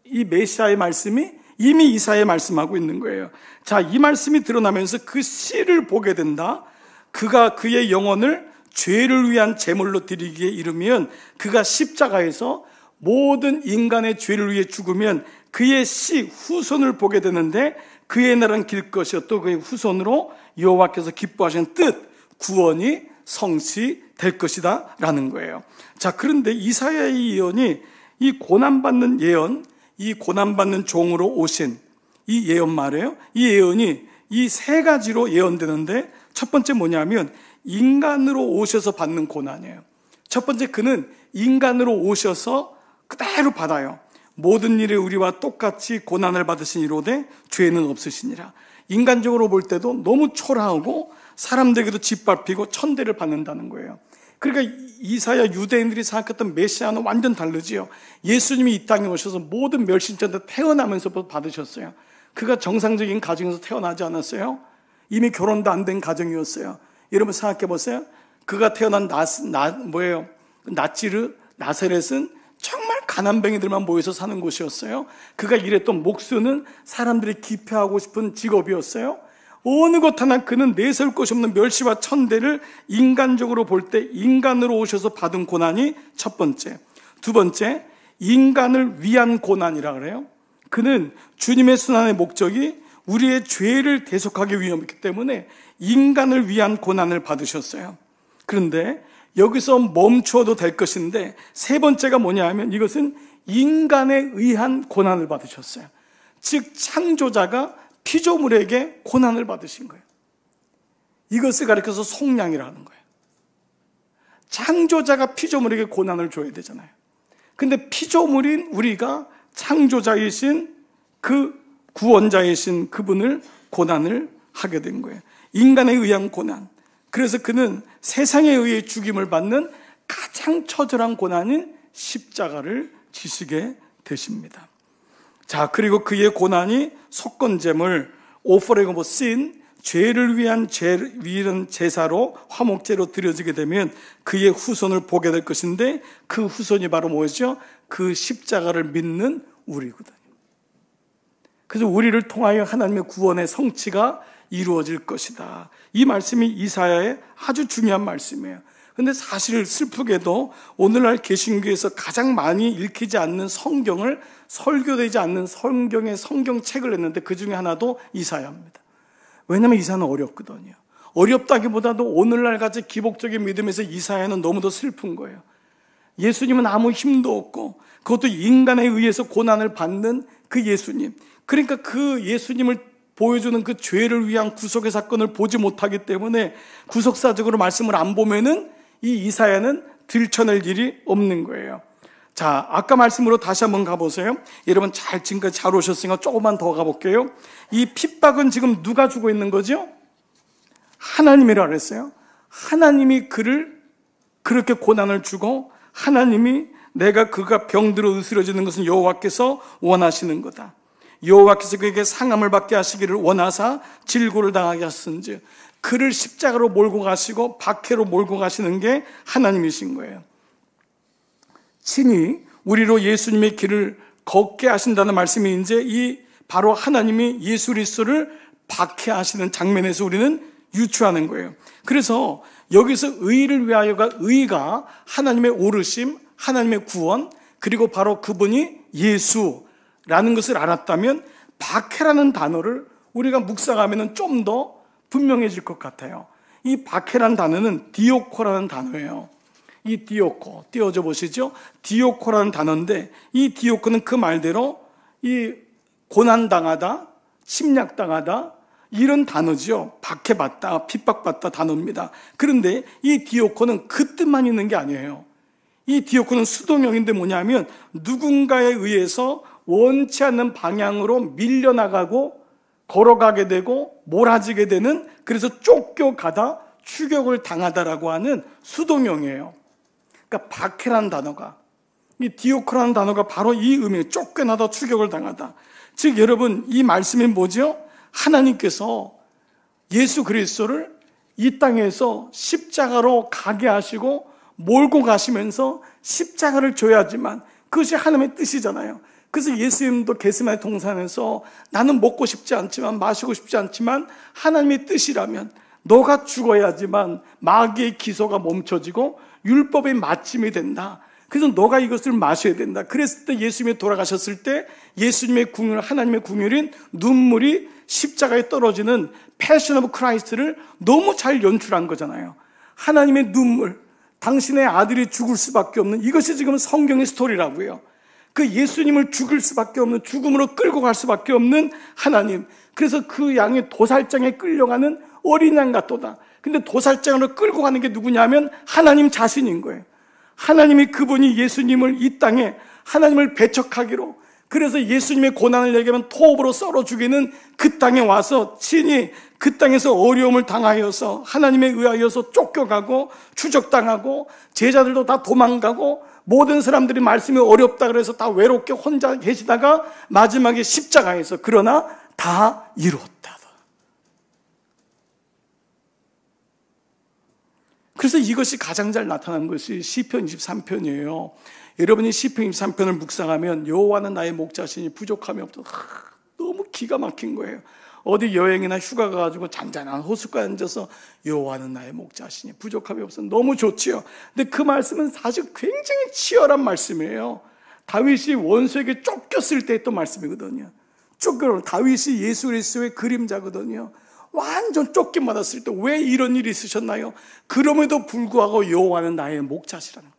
이 메시아의 말씀이 이미 이사야에 말씀하고 있는 거예요. 자, 이 말씀이 드러나면서 그 씨를 보게 된다. 그가 그의 영혼을 죄를 위한 제물로 드리기에 이르면 그가 십자가에서 모든 인간의 죄를 위해 죽으면 그의 씨 후손을 보게 되는데 그의 날은 길 것이요 또 그의 후손으로 여호와께서 기뻐하시는 뜻 구원이 성취될 것이다 라는 거예요. 자, 그런데 이사야의 예언이 이 고난받는 예언, 이 고난받는 종으로 오신 이 예언 말이에요. 이 예언이 이 세 가지로 예언되는데 첫 번째 뭐냐면 인간으로 오셔서 받는 고난이에요. 첫 번째, 그는 인간으로 오셔서 그대로 받아요. 모든 일에 우리와 똑같이 고난을 받으신 이로되 죄는 없으시니라. 인간적으로 볼 때도 너무 초라하고 사람들에게도 짓밟히고 천대를 받는다는 거예요. 그러니까 이사야 유대인들이 생각했던 메시아는 완전 다르지요. 예수님이 이 땅에 오셔서 모든 멸신자들 태어나면서부터 받으셨어요. 그가 정상적인 가정에서 태어나지 않았어요. 이미 결혼도 안 된 가정이었어요. 여러분 생각해 보세요. 그가 태어난 나사렛은 정말 가난뱅이들만 모여서 사는 곳이었어요. 그가 일했던 목수는 사람들이 기피하고 싶은 직업이었어요. 어느 것 하나 그는 내세울 것이 없는 멸시와 천대를 인간적으로 볼 때 인간으로 오셔서 받은 고난이 첫 번째. 두 번째, 인간을 위한 고난이라 그래요. 그는 주님의 순환의 목적이 우리의 죄를 대속하기 위함이기 때문에 인간을 위한 고난을 받으셨어요. 그런데 여기서 멈추어도 될 것인데 세 번째가 뭐냐 하면 이것은 인간에 의한 고난을 받으셨어요. 즉 창조자가 피조물에게 고난을 받으신 거예요. 이것을 가리켜서 속량이라는 거예요. 창조자가 피조물에게 고난을 줘야 되잖아요. 근데 피조물인 우리가 창조자이신 그 구원자이신 그분을 고난을 하게 된 거예요. 인간에 의한 고난. 그래서 그는 세상에 의해 죽임을 받는 가장 처절한 고난인 십자가를 지시게 되십니다. 자, 그리고 그의 고난이 속건제물, offering of sin, 죄를 위한 제사로 화목제로 드려지게 되면 그의 후손을 보게 될 것인데 그 후손이 바로 뭐였죠? 그 십자가를 믿는 우리거든요. 그래서 우리를 통하여 하나님의 구원의 성취가 이루어질 것이다. 이 말씀이 이사야의 아주 중요한 말씀이에요. 근데 사실 슬프게도 오늘날 개신교에서 가장 많이 읽히지 않는 성경을, 설교되지 않는 성경의 성경책을 냈는데 그 중에 하나도 이사야입니다. 왜냐하면 이사야는 어렵거든요. 어렵다기보다도 오늘날 같이 기복적인 믿음에서 이사야는 너무도 슬픈 거예요. 예수님은 아무 힘도 없고 그것도 인간에 의해서 고난을 받는 그 예수님, 그러니까 그 예수님을 보여주는 그 죄를 위한 구속의 사건을 보지 못하기 때문에 구속사적으로 말씀을 안 보면은 이 이사야는 들춰낼 일이 없는 거예요. 자, 아까 말씀으로 다시 한번 가보세요. 여러분 지금까지 잘 오셨으니까 조금만 더 가볼게요. 이 핍박은 지금 누가 주고 있는 거죠? 하나님이라고 그랬어요. 하나님이 그를 그렇게 고난을 주고, 하나님이 그가 병들어 으스러지는 것은 여호와께서 원하시는 거다. 여호와께서 그에게 상함을 받게 하시기를 원하사 질고를 당하게 하셨은지, 그를 십자가로 몰고 가시고 박해로 몰고 가시는 게 하나님이신 거예요. 친히 우리로 예수님의 길을 걷게 하신다는 말씀이 이제 이 바로 하나님이 예수 그리스도를 박해하시는 장면에서 우리는 유추하는 거예요. 그래서 여기서 의를 위하여가 의가 하나님의 오르심, 하나님의 구원, 그리고 바로 그분이 예수라는 것을 알았다면 박해라는 단어를 우리가 묵상하면 좀 더 분명해질 것 같아요. 이 박해라는 단어는 디오코라는 단어예요. 이 디오코, 띄워져 보시죠. 디오코라는 단어인데 이 디오코는 그 말대로 이 고난당하다, 침략당하다 이런 단어죠. 박해받다, 핍박받다 단어입니다. 그런데 이 디오코는 그 뜻만 있는 게 아니에요. 이 디오코는 수동형인데 뭐냐면 누군가에 의해서 원치 않는 방향으로 밀려나가고 걸어가게 되고 몰아지게 되는, 그래서 쫓겨가다 추격을 당하다라고 하는 수동형이에요. 그러니까 박해라는 단어가, 이 디오코라는 단어가 바로 이 의미예요. 쫓겨나다 추격을 당하다. 즉 여러분 이 말씀이 뭐죠? 하나님께서 예수 그리스도를 이 땅에서 십자가로 가게 하시고 몰고 가시면서 십자가를 줘야지만, 그것이 하나님의 뜻이잖아요. 그래서 예수님도 겟세마네 동산에서 나는 먹고 싶지 않지만 마시고 싶지 않지만 하나님의 뜻이라면 너가 죽어야지만 마귀의 기소가 멈춰지고 율법의 마침이 된다. 그래서 너가 이것을 마셔야 된다. 그랬을 때 예수님이 돌아가셨을 때 예수님의 궁율, 하나님의 궁율인 눈물이 십자가에 떨어지는 패션 오브 크라이스트를 너무 잘 연출한 거잖아요. 하나님의 눈물, 당신의 아들이 죽을 수밖에 없는, 이것이 지금 성경의 스토리라고요. 그 예수님을 죽일 수밖에 없는, 죽음으로 끌고 갈 수밖에 없는 하나님. 그래서 그 양이 도살장에 끌려가는 어린 양 같도다. 근데 도살장으로 끌고 가는 게 누구냐면 하나님 자신인 거예요. 하나님이, 그분이 예수님을 이 땅에 하나님을 배척하기로, 그래서 예수님의 고난을 얘기하면 토업으로 썰어 죽이는 그 땅에 와서 친히 그 땅에서 어려움을 당하여서 하나님에 의하여서 쫓겨가고 추적당하고 제자들도 다 도망가고 모든 사람들이 말씀이 어렵다 그래서 다 외롭게 혼자 계시다가 마지막에 십자가에서 그러나 다 이루었다. 그래서 이것이 가장 잘 나타난 것이 시편 23편이에요. 여러분이 시편 23편을 묵상하면 여호와는 나의 목자시니 부족함이 없다. 너무 기가 막힌 거예요. 어디 여행이나 휴가 가가지고 잔잔한 호숫가에 앉아서 여호와는 나의 목자시니 부족함이 없어. 너무 좋지요. 근데 그 말씀은 사실 굉장히 치열한 말씀이에요. 다윗이 원수에게 쫓겼을 때 했던 말씀이거든요. 다윗이 예수 그리스도의 그림자거든요. 완전 쫓김받았을 때 왜 이런 일이 있으셨나요? 그럼에도 불구하고 여호와는 나의 목자시라는 거예요.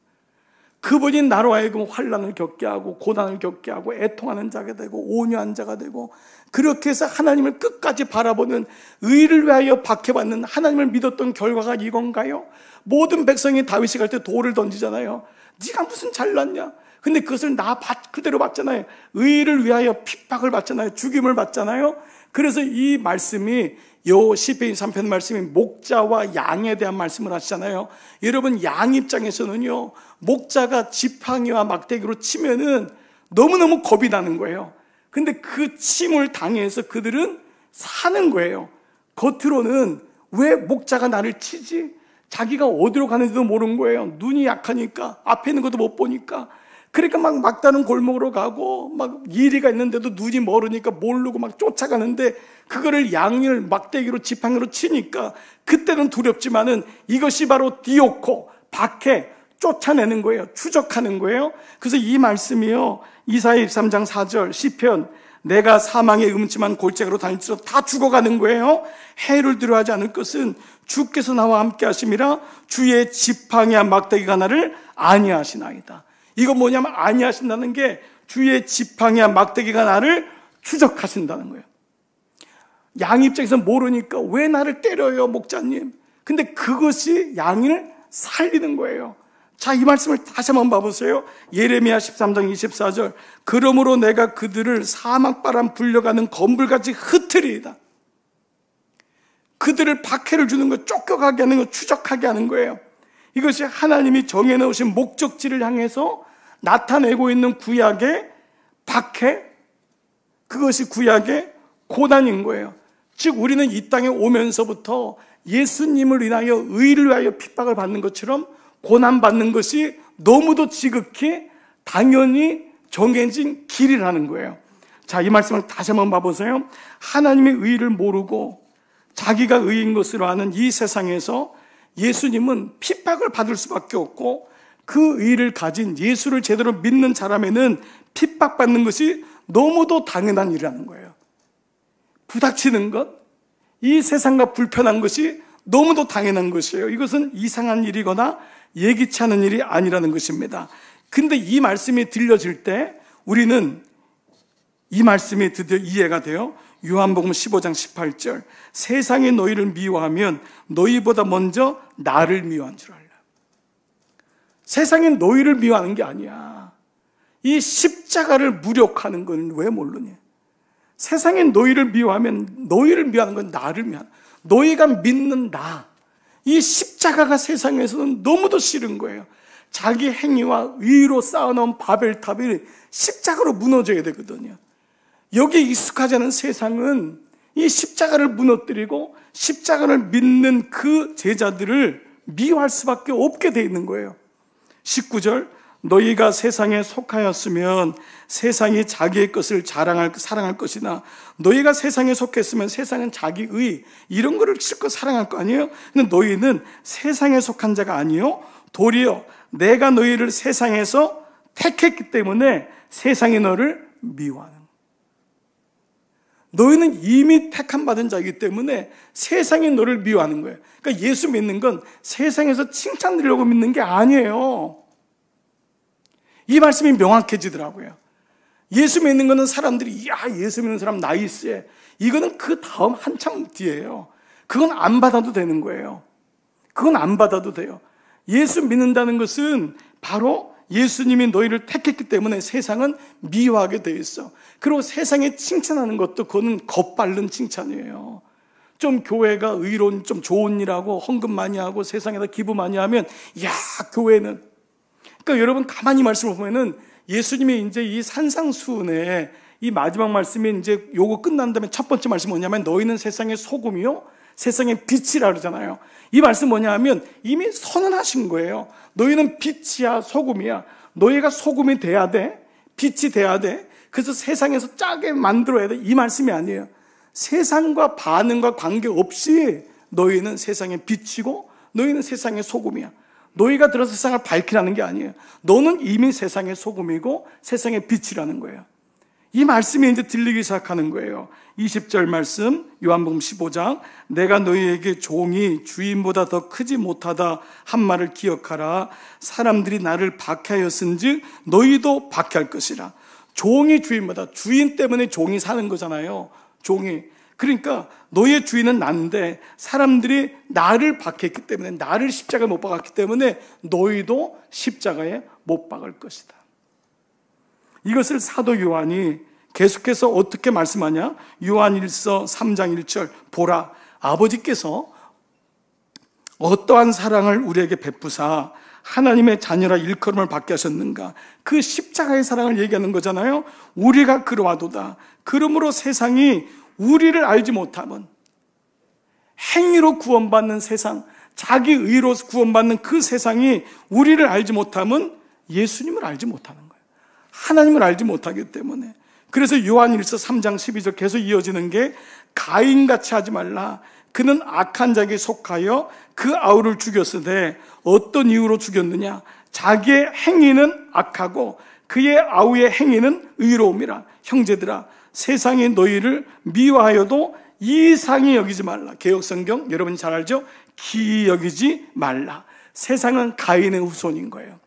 그분이 나로 하여금 환난을 겪게 하고 고난을 겪게 하고 애통하는 자가 되고 온유한 자가 되고, 그렇게 해서 하나님을 끝까지 바라보는, 의를 위하여 박해받는 하나님을 믿었던 결과가 이건가요? 모든 백성이 다윗이 갈 때 돌을 던지잖아요. 네가 무슨 잘났냐? 근데 그것을 그대로 받잖아요. 의를 위하여 핍박을 받잖아요. 죽임을 받잖아요. 그래서 이 말씀이 시편 23편 말씀이 목자와 양에 대한 말씀을 하시잖아요. 여러분 양 입장에서는요, 목자가 지팡이와 막대기로 치면은 너무너무 겁이 나는 거예요. 근데 그 침을 당해서 그들은 사는 거예요. 겉으로는 왜 목자가 나를 치지? 자기가 어디로 가는지도 모르는 거예요. 눈이 약하니까 앞에 있는 것도 못 보니까. 그러니까 막 막다른 골목으로 가고 막 이리가 있는데도 눈이 멀으니까 모르고 막 쫓아가는데 그거를 양을 막대기로 지팡이로 치니까 그때는 두렵지만은 이것이 바로 디오코, 박해, 쫓아내는 거예요. 추적하는 거예요. 그래서 이 말씀이요, 이사야 23장 4절 시편, 내가 사망의 음침한 골짜기로 다닐지라도 다 죽어가는 거예요. 해를 두려워하지 않을 것은 주께서 나와 함께 하심이라 주의 지팡이와 막대기가 나를 안위하시나이다. 이거 뭐냐면 안위하신다는 게 주의 지팡이와 막대기가 나를 추적하신다는 거예요. 양 입장에서 모르니까 왜 나를 때려요, 목자님? 근데 그것이 양을 살리는 거예요. 자, 이 말씀을 다시 한번 봐보세요. 예레미야 13장 24절. 그러므로 내가 그들을 사막바람 불려가는 검불같이 흩트리이다. 그들을 박해를 주는 거, 쫓겨가게 하는 거, 추적하게 하는 거예요. 이것이 하나님이 정해놓으신 목적지를 향해서 나타내고 있는 구약의 박해, 그것이 구약의 고난인 거예요. 즉 우리는 이 땅에 오면서부터 예수님을 인하여 의를 위하여 핍박을 받는 것처럼 고난받는 것이 너무도 지극히 당연히 정해진 길이라는 거예요. 자, 이 말씀을 다시 한번 봐보세요. 하나님의 의를 모르고 자기가 의인 것으로 아는 이 세상에서 예수님은 핍박을 받을 수밖에 없고 그 의를 가진 예수를 제대로 믿는 사람에는 핍박받는 것이 너무도 당연한 일이라는 거예요. 부닥치는 것, 이 세상과 불편한 것이 너무도 당연한 것이에요. 이것은 이상한 일이거나 예기치 않은 일이 아니라는 것입니다. 근데 이 말씀이 들려질 때 우리는 이 말씀이 드디어 이해가 돼요. 요한복음 15장 18절. 세상이 너희를 미워하면 너희보다 먼저 나를 미워한 줄 알라. 세상이 너희를 미워하는 게 아니야. 이 십자가를 무력하는 건 왜 모르니? 세상이 너희를 미워하면 너희를 미워하는 건 나를 미워하는, 너희가 믿는 나, 이 십자가가 세상에서는 너무도 싫은 거예요. 자기 행위와 의로 쌓아놓은 바벨탑이 십자가로 무너져야 되거든요. 여기에 익숙하지 않은 세상은 이 십자가를 무너뜨리고 십자가를 믿는 그 제자들을 미워할 수밖에 없게 돼 있는 거예요. 19절, 너희가 세상에 속하였으면 세상이 자기의 것을 사랑할 것이나 너희가 세상에 속했으면 세상은 자기의 이런 거를 실컷 사랑할 거 아니에요? 근데 너희는 세상에 속한 자가 아니요 도리어 내가 너희를 세상에서 택했기 때문에 세상이 너를 미워하는 거예요. 너희는 이미 택함 받은 자이기 때문에 세상이 너를 미워하는 거예요. 그러니까 예수 믿는 건 세상에서 칭찬드리려고 믿는 게 아니에요. 이 말씀이 명확해지더라고요. 예수 믿는 거는 사람들이 야, 예수 믿는 사람 나이스해. 이거는 그 다음 한참 뒤에요. 그건 안 받아도 되는 거예요. 그건 안 받아도 돼요. 예수 믿는다는 것은 바로 예수님이 너희를 택했기 때문에 세상은 미워하게 돼 있어. 그리고 세상에 칭찬하는 것도 그거는 겁바른 칭찬이에요. 좀 교회가 의로운 좀 좋은 일하고 헌금 많이 하고 세상에다 기부 많이 하면 야, 교회는. 그러니까 여러분 가만히 말씀을 보면은 예수님이 이제 이 산상수훈에 이 마지막 말씀이 이제 요거 끝난 다음에 첫 번째 말씀이 뭐냐면 너희는 세상의 소금이요 세상의 빛이라 그러잖아요. 이 말씀 뭐냐 하면 이미 선언하신 거예요. 너희는 빛이야 소금이야. 너희가 소금이 돼야 돼. 빛이 돼야 돼. 그래서 세상에서 짜게 만들어야 돼. 이 말씀이 아니에요. 세상과 반응과 관계없이 너희는 세상의 빛이고 너희는 세상의 소금이야. 너희가 들어서 세상을 밝히라는 게 아니에요. 너는 이미 세상의 소금이고 세상의 빛이라는 거예요. 이 말씀이 이제 들리기 시작하는 거예요. 20절 말씀 요한복음 15장 내가 너희에게 종이 주인보다 더 크지 못하다 한 말을 기억하라. 사람들이 나를 박해하였은즉 너희도 박해할 것이라. 종이 주인보다, 주인 때문에 종이 사는 거잖아요. 종이. 그러니까 너의 주인은 난데 사람들이 나를 박했기 때문에, 나를 십자가에 못 박았기 때문에 너희도 십자가에 못 박을 것이다. 이것을 사도 요한이 계속해서 어떻게 말씀하냐? 요한일서 3장 1절 보라 아버지께서 어떠한 사랑을 우리에게 베푸사 하나님의 자녀라 일컬음을 받게 하셨는가. 그 십자가의 사랑을 얘기하는 거잖아요. 우리가 그러하도다. 그러므로 세상이 우리를 알지 못하면, 행위로 구원받는 세상, 자기 의로 구원받는 그 세상이 우리를 알지 못하면 예수님을 알지 못하는 거예요. 하나님을 알지 못하기 때문에. 그래서 요한일서 3장 12절 계속 이어지는 게 가인같이 하지 말라. 그는 악한 자에게 속하여 그 아우를 죽였으되 어떤 이유로 죽였느냐? 자기의 행위는 악하고 그의 아우의 행위는 의로움이라. 형제들아, 세상이 너희를 미워하여도 이상히 여기지 말라. 개역성경 여러분이 잘 알죠? 기이 여기지 말라. 세상은 가인의 후손인 거예요.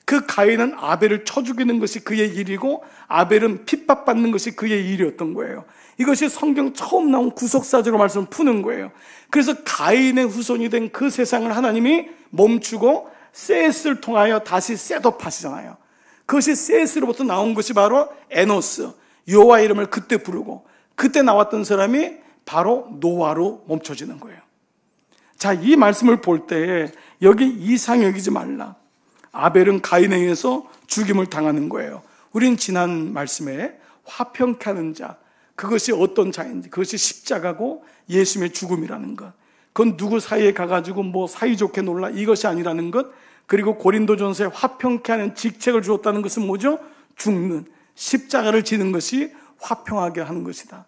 그 가인은 아벨을 쳐 죽이는 것이 그의 일이고 아벨은 핍박받는 것이 그의 일이었던 거예요. 이것이 성경 처음 나온 구속사적으로 말씀을 푸는 거예요. 그래서 가인의 후손이 된 그 세상을 하나님이 멈추고 셋을 통하여 다시 셋업하시잖아요. 그것이 셋으로부터 나온 것이 바로 에노스, 여호와 이름을 그때 부르고 그때 나왔던 사람이 바로 노아로 멈춰지는 거예요. 자, 이 말씀을 볼 때에 여기 이상 여기지 말라. 아벨은 가인에 의해서 죽임을 당하는 거예요. 우린 지난 말씀에 화평케 하는 자, 그것이 어떤 자인지, 그것이 십자가고 예수님의 죽음이라는 것, 그건 누구 사이에 가가지고 뭐 사이좋게 놀라 이것이 아니라는 것, 그리고 고린도전서에 화평케 하는 직책을 주었다는 것은 뭐죠? 죽는, 십자가를 지는 것이 화평하게 하는 것이다.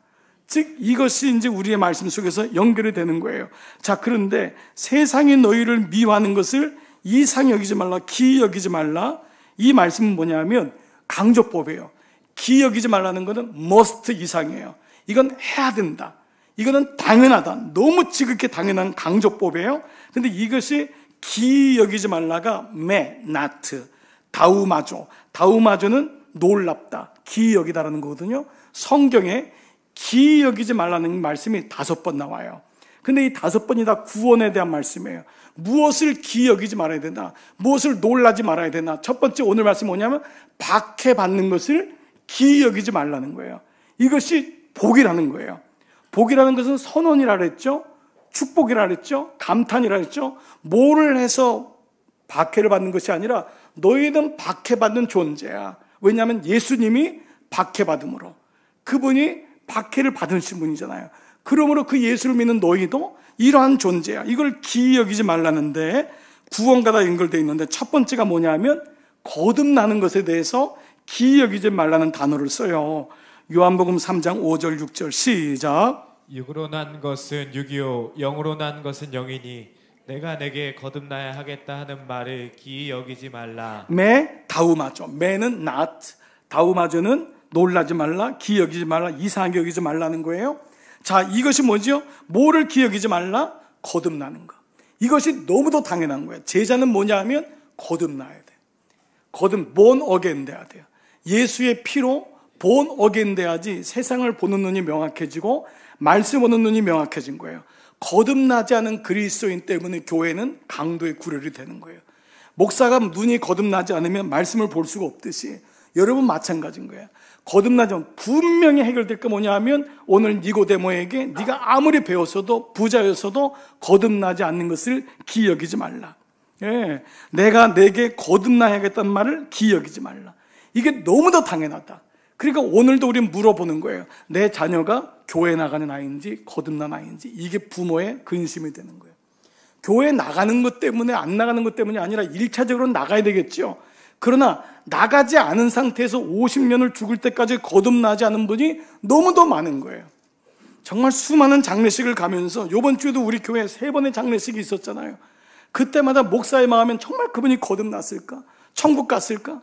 즉 이것이 이제 우리의 말씀 속에서 연결이 되는 거예요. 자, 그런데 세상이 너희를 미워하는 것을 이상히 여기지 말라, 기이 여기지 말라. 이 말씀은 뭐냐면 강조법이에요. 기이 여기지 말라는 것은 must 이상이에요. 이건 해야 된다. 이거는 당연하다. 너무 지극히 당연한 강조법이에요. 근데 이것이 기이 여기지 말라가 not, 다우마조. 다우마조는 놀랍다, 기이 여기다라는 거거든요. 성경에 기이 여기지 말라는 말씀이 5번 나와요. 근데 이 5번이 다 구원에 대한 말씀이에요. 무엇을 기이 여기지 말아야 되나? 무엇을 놀라지 말아야 되나? 첫 번째 오늘 말씀이 뭐냐면 박해받는 것을 기이 여기지 말라는 거예요. 이것이 복이라는 거예요. 복이라는 것은 선언이라 그랬죠. 축복이라 그랬죠. 감탄이라 그랬죠. 뭐를 해서 박해를 받는 것이 아니라 너희는 박해받는 존재야. 왜냐하면 예수님이 박해받음으로, 그분이 박해를 받으신 분이잖아요. 그러므로 그 예수를 믿는 너희도 이러한 존재야. 이걸 기이 여기지 말라는데 구원과 다 연결되어 있는데 첫 번째가 뭐냐면 거듭나는 것에 대해서 기이 여기지 말라는 단어를 써요. 요한복음 3장 5절 6절 시작. 육으로 난 것은 육이요 영으로 난 것은 영이니 내가 내게 거듭나야 하겠다 하는 말을 기이 여기지 말라. 매 다우마조. 매는 not, 다우마조는 놀라지 말라, 기이 여기지 말라, 이상하게 여기지 말라는 거예요. 자, 이것이 뭐죠? 뭐를 기이 여기지 말라? 거듭나는 거. 이것이 너무도 당연한 거예요. 제자는 뭐냐 하면 거듭나야 돼. born again 돼야 돼요. 예수의 피로 born again 돼야지 세상을 보는 눈이 명확해지고 말씀 보는 눈이 명확해진 거예요. 거듭나지 않은 그리스도인 때문에 교회는 강도의 구렬이 되는 거예요. 목사가 눈이 거듭나지 않으면 말씀을 볼 수가 없듯이 여러분 마찬가지인 거예요. 거듭나지 않으면 분명히 해결될 게 뭐냐 하면 오늘 니고데모에게 네가 아무리 배웠어도 부자였어도 거듭나지 않는 것을 기이 여기지 말라. 예, 내가 내게 거듭나야겠다는 말을 기이 여기지 말라. 이게 너무도 당연하다. 그러니까 오늘도 우리는 물어보는 거예요. 내 자녀가 교회 나가는 아이인지 거듭난 아이인지. 이게 부모의 근심이 되는 거예요. 교회 나가는 것 때문에 안 나가는 것 때문이 아니라 1차적으로 나가야 되겠죠. 그러나 나가지 않은 상태에서 50년을 죽을 때까지 거듭나지 않은 분이 너무도 많은 거예요. 정말 수많은 장례식을 가면서 이번 주에도 우리 교회에 3번의 장례식이 있었잖아요. 그때마다 목사의 마음엔 정말 그분이 거듭났을까? 천국 갔을까?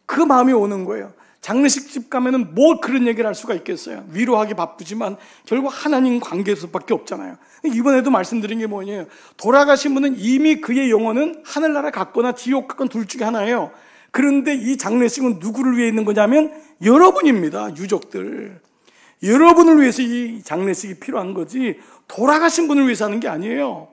그 마음이 오는 거예요. 장례식 집 가면은 뭐 그런 얘기를 할 수가 있겠어요. 위로하기 바쁘지만 결국 하나님 관계에서밖에 없잖아요. 이번에도 말씀드린 게 뭐냐면 돌아가신 분은 이미 그의 영혼은 하늘나라 갔거나 지옥 갔거나 둘 중에 하나예요. 그런데 이 장례식은 누구를 위해 있는 거냐면 여러분입니다. 유족들. 여러분을 위해서 이 장례식이 필요한 거지 돌아가신 분을 위해서 하는 게 아니에요.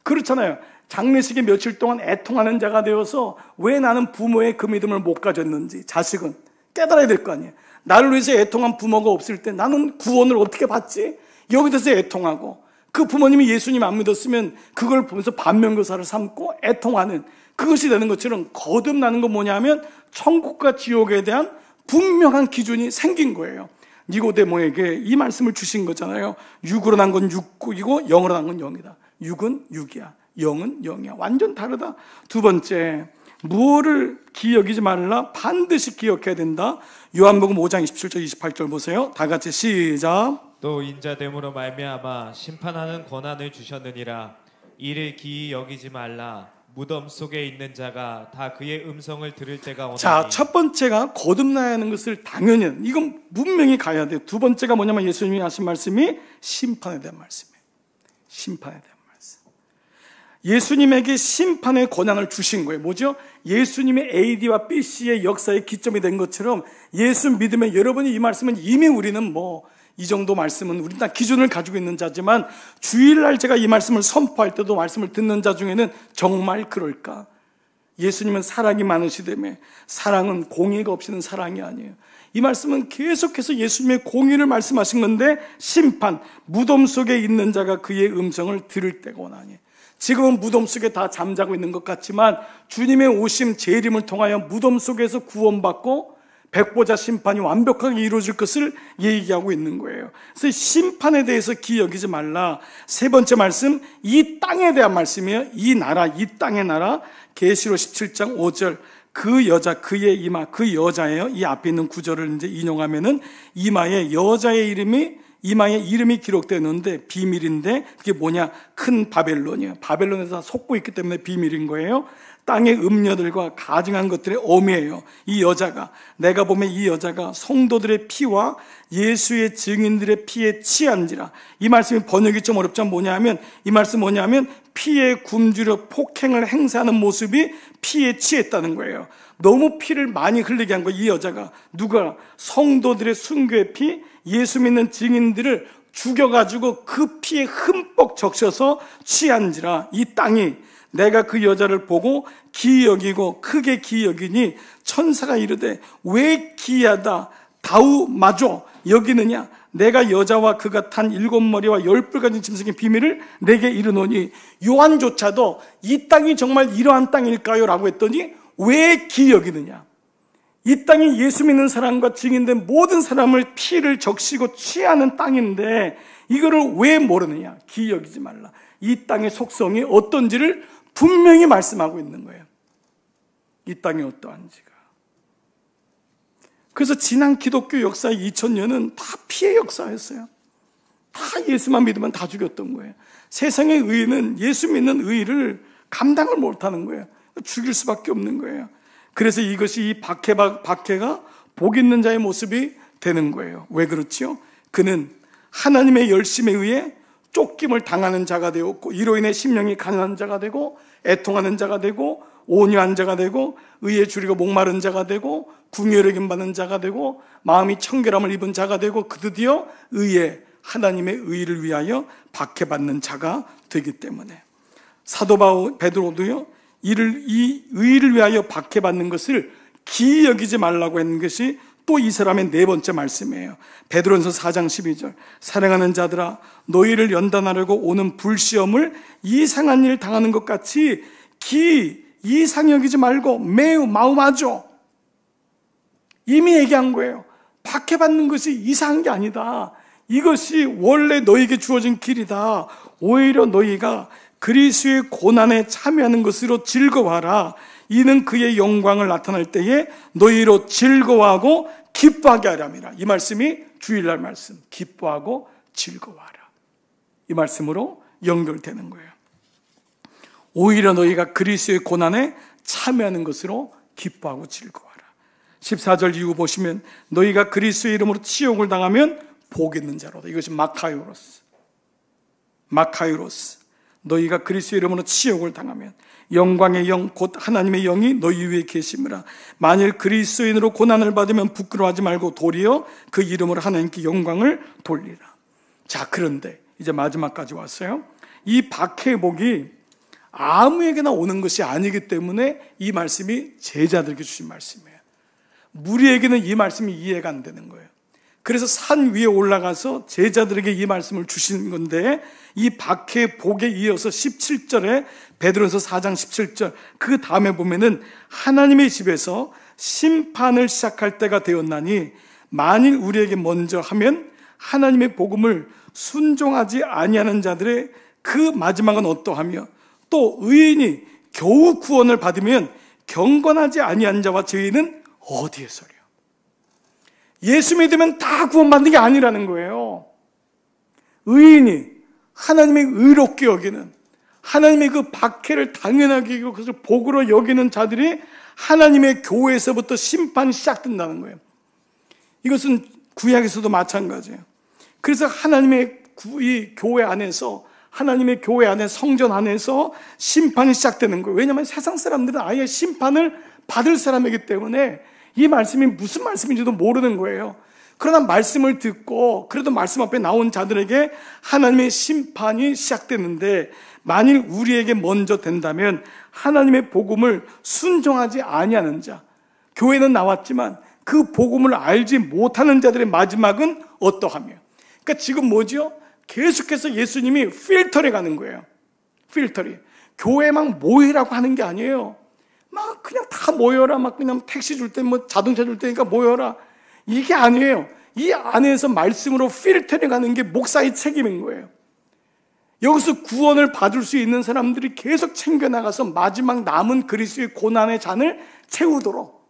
그렇잖아요. 장례식에 며칠 동안 애통하는 자가 되어서 왜 나는 부모의 그 믿음을 못 가졌는지 자식은 깨달아야 될 거 아니에요. 나를 위해서 애통한 부모가 없을 때 나는 구원을 어떻게 받지? 여기서 애통하고 그 부모님이 예수님 안 믿었으면 그걸 보면서 반면교사를 삼고 애통하는 그것이 되는 것처럼 거듭나는 건 뭐냐면 천국과 지옥에 대한 분명한 기준이 생긴 거예요. 니고데모에게 이 말씀을 주신 거잖아요. 육으로 난 건 육이고 영으로 난 건 영이다. 육은 육이야. 영은 영이야. 완전 다르다. 두 번째, 무엇을 기억이지 말라? 반드시 기억해야 된다. 요한복음 5장 27절 28절 보세요. 다 같이 시작. 또 인자됨으로 말미암아 심판하는 권한을 주셨느니라. 이를 기이 여기지 말라. 무덤 속에 있는 자가 다 그의 음성을 들을 때가 오나니. 자, 첫 번째가 거듭나야 하는 것을 당연히, 이건 분명히 가야 돼요. 두 번째가 뭐냐면 예수님이 하신 말씀이 심판에 대한 말씀이에요. 심판에 대한 말씀. 예수님에게 심판의 권한을 주신 거예요. 뭐죠? 예수님의 AD와 BC의 역사의 기점이 된 것처럼 예수 믿으면 여러분이 이 말씀은 이미 우리는 이 정도 말씀은 우리는 다 기준을 가지고 있는 자지만 주일날 제가 이 말씀을 선포할 때도 말씀을 듣는 자 중에는 정말 그럴까? 예수님은 사랑이 많으시다며 사랑은 공의가 없이는 사랑이 아니에요. 이 말씀은 계속해서 예수님의 공의를 말씀하신 건데 심판, 무덤 속에 있는 자가 그의 음성을 들을 때가 오나니. 지금은 무덤 속에 다 잠자고 있는 것 같지만 주님의 오심 재림을 통하여 무덤 속에서 구원받고 백보자 심판이 완벽하게 이루어질 것을 얘기하고 있는 거예요. 그래서 심판에 대해서 기여기지 말라. 세 번째 말씀, 이 땅에 대한 말씀이에요. 이 나라, 이 땅의 나라. 계시록 17장 5절. 그 여자, 그의 이마, 그 여자예요. 이 앞에 있는 구절을 이제 인용하면은 이마에 여자의 이마에 이름이 기록되는데 비밀인데 그게 뭐냐? 큰 바벨론이에요. 바벨론에서 속고 있기 때문에 비밀인 거예요. 땅의 음녀들과 가증한 것들의 어미예요. 이 여자가, 내가 보면 이 여자가 성도들의 피와 예수의 증인들의 피에 취한지라. 이 말씀이 번역이 좀 어렵지만 뭐냐면, 이 말씀 뭐냐면 피에 굶주려 폭행을 행사하는 모습이 피에 취했다는 거예요. 너무 피를 많이 흘리게 한 거예요. 이 여자가. 누가? 성도들의 순교의 피, 예수 믿는 증인들을 죽여가지고 그 피에 흠뻑 적셔서 취한지라. 이 땅이, 내가 그 여자를 보고 기이 여기고 크게 기이 여기니 천사가 이르되 왜 기이하다 다우 마저 여기느냐? 내가 여자와 그가 탄 7머리와 10뿔 가진 짐승의 비밀을 내게 이르노니. 요한조차도 이 땅이 정말 이러한 땅일까요? 라고 했더니 왜 기이 여기느냐? 이 땅이 예수 믿는 사람과 증인된 모든 사람을 피를 적시고 취하는 땅인데 이거를 왜 모르느냐? 기이 여기지 말라. 이 땅의 속성이 어떤지를 분명히 말씀하고 있는 거예요. 이 땅이 어떠한지가. 그래서 지난 기독교 역사의 2000년은 다 피해 역사였어요. 다 예수만 믿으면 다 죽였던 거예요. 세상의 의는 예수 믿는 의를 감당을 못하는 거예요. 죽일 수밖에 없는 거예요. 그래서 이것이 이 박해가 복 있는 자의 모습이 되는 거예요. 왜 그렇지요? 그는 하나님의 열심에 의해 쫓김을 당하는 자가 되었고 이로 인해 심령이 가난한 자가 되고 애통하는 자가 되고 온유한 자가 되고 의에 줄이고 목마른 자가 되고 궁혈에 받는 자가 되고 마음이 청결함을 입은 자가 되고 드디어 의에 하나님의 의를 위하여 박해받는 자가 되기 때문에 사도 베드로도요 이 의를 위하여 박해받는 것을 기이 여기지 말라고 했는 것이 또 이 사람의 네 번째 말씀이에요. 베드로전서 4장 12절. 사랑하는 자들아 너희를 연단하려고 오는 불시험을 이상한 일 당하는 것 같이 이상 여기지 말고 매우 마음하죠. 이미 얘기한 거예요. 박해받는 것이 이상한 게 아니다. 이것이 원래 너희에게 주어진 길이다. 오히려 너희가 그리스도의 고난에 참여하는 것으로 즐거워하라. 이는 그의 영광을 나타날 때에 너희로 즐거워하고 기뻐하게 하람이라. 이 말씀이 주일날 말씀. 기뻐하고 즐거워하라. 이 말씀으로 연결되는 거예요. 오히려 너희가 그리스도의 고난에 참여하는 것으로 기뻐하고 즐거워하라. 14절 이후 보시면 너희가 그리스도의 이름으로 치욕을 당하면 복 있는 자로다. 이것이 마카이로스. 너희가 그리스도의 이름으로 치욕을 당하면 영광의 영 곧 하나님의 영이 너희 위에 계심이라. 만일 그리스도인으로 고난을 받으면 부끄러워하지 말고 도리어 그 이름으로 하나님께 영광을 돌리라. 자, 그런데 이제 마지막까지 왔어요. 이 박해복이 아무에게나 오는 것이 아니기 때문에 이 말씀이 제자들에게 주신 말씀이에요. 무리에게는 이 말씀이 이해가 안 되는 거예요. 그래서 산 위에 올라가서 제자들에게 이 말씀을 주신 건데 이 박해복에 이어서 17절에 베드로전서 4장 17절 그 다음에 보면은 하나님의 집에서 심판을 시작할 때가 되었나니 만일 우리에게 먼저 하면 하나님의 복음을 순종하지 아니하는 자들의 그 마지막은 어떠하며 또 의인이 겨우 구원을 받으면 경건하지 아니한 자와 죄인은 어디에서랴. 예수 믿으면 다 구원받는 게 아니라는 거예요. 의인이 하나님의 의롭게 여기는, 하나님의 그 박해를 당연하게 여기고 그것을 복으로 여기는 자들이 하나님의 교회에서부터 심판이 시작된다는 거예요. 이것은 구약에서도 마찬가지예요. 그래서 하나님의 이 교회 안에서, 하나님의 교회 안에, 성전 안에서 심판이 시작되는 거예요. 왜냐하면 세상 사람들은 아예 심판을 받을 사람이기 때문에 이 말씀이 무슨 말씀인지도 모르는 거예요. 그러나 말씀을 듣고 그래도 말씀 앞에 나온 자들에게 하나님의 심판이 시작되는데, 만일 우리에게 먼저 된다면 하나님의 복음을 순종하지 아니하는 자, 교회는 나왔지만 그 복음을 알지 못하는 자들의 마지막은 어떠하며. 그러니까 지금 뭐죠? 계속해서 예수님이 필터링 하는 거예요. 필터링. 교회 막 모이라고 하는 게 아니에요. 막 그냥 다 모여라. 막 그냥 택시 줄 때, 뭐 자동차 줄 때니까 모여라. 이게 아니에요. 이 안에서 말씀으로 필터링 하는 게 목사의 책임인 거예요. 여기서 구원을 받을 수 있는 사람들이 계속 챙겨나가서 마지막 남은 그리스도의 고난의 잔을 채우도록.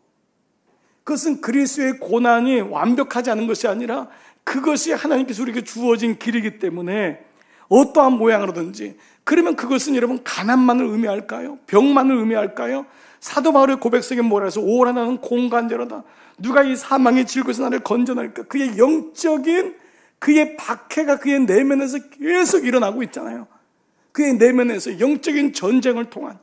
그것은 그리스도의 고난이 완벽하지 않은 것이 아니라 그것이 하나님께서 우리에게 주어진 길이기 때문에 어떠한 모양으로든지. 그러면 그것은 여러분 가난만을 의미할까요? 병만을 의미할까요? 사도 바울의 고백성에 뭐라 해서 오라 나는 공간제로다. 누가 이 사망의 질고에서 나를 건져낼까? 그의 영적인 그의 박해가 그의 내면에서 계속 일어나고 있잖아요. 그의 내면에서 영적인 전쟁을 통한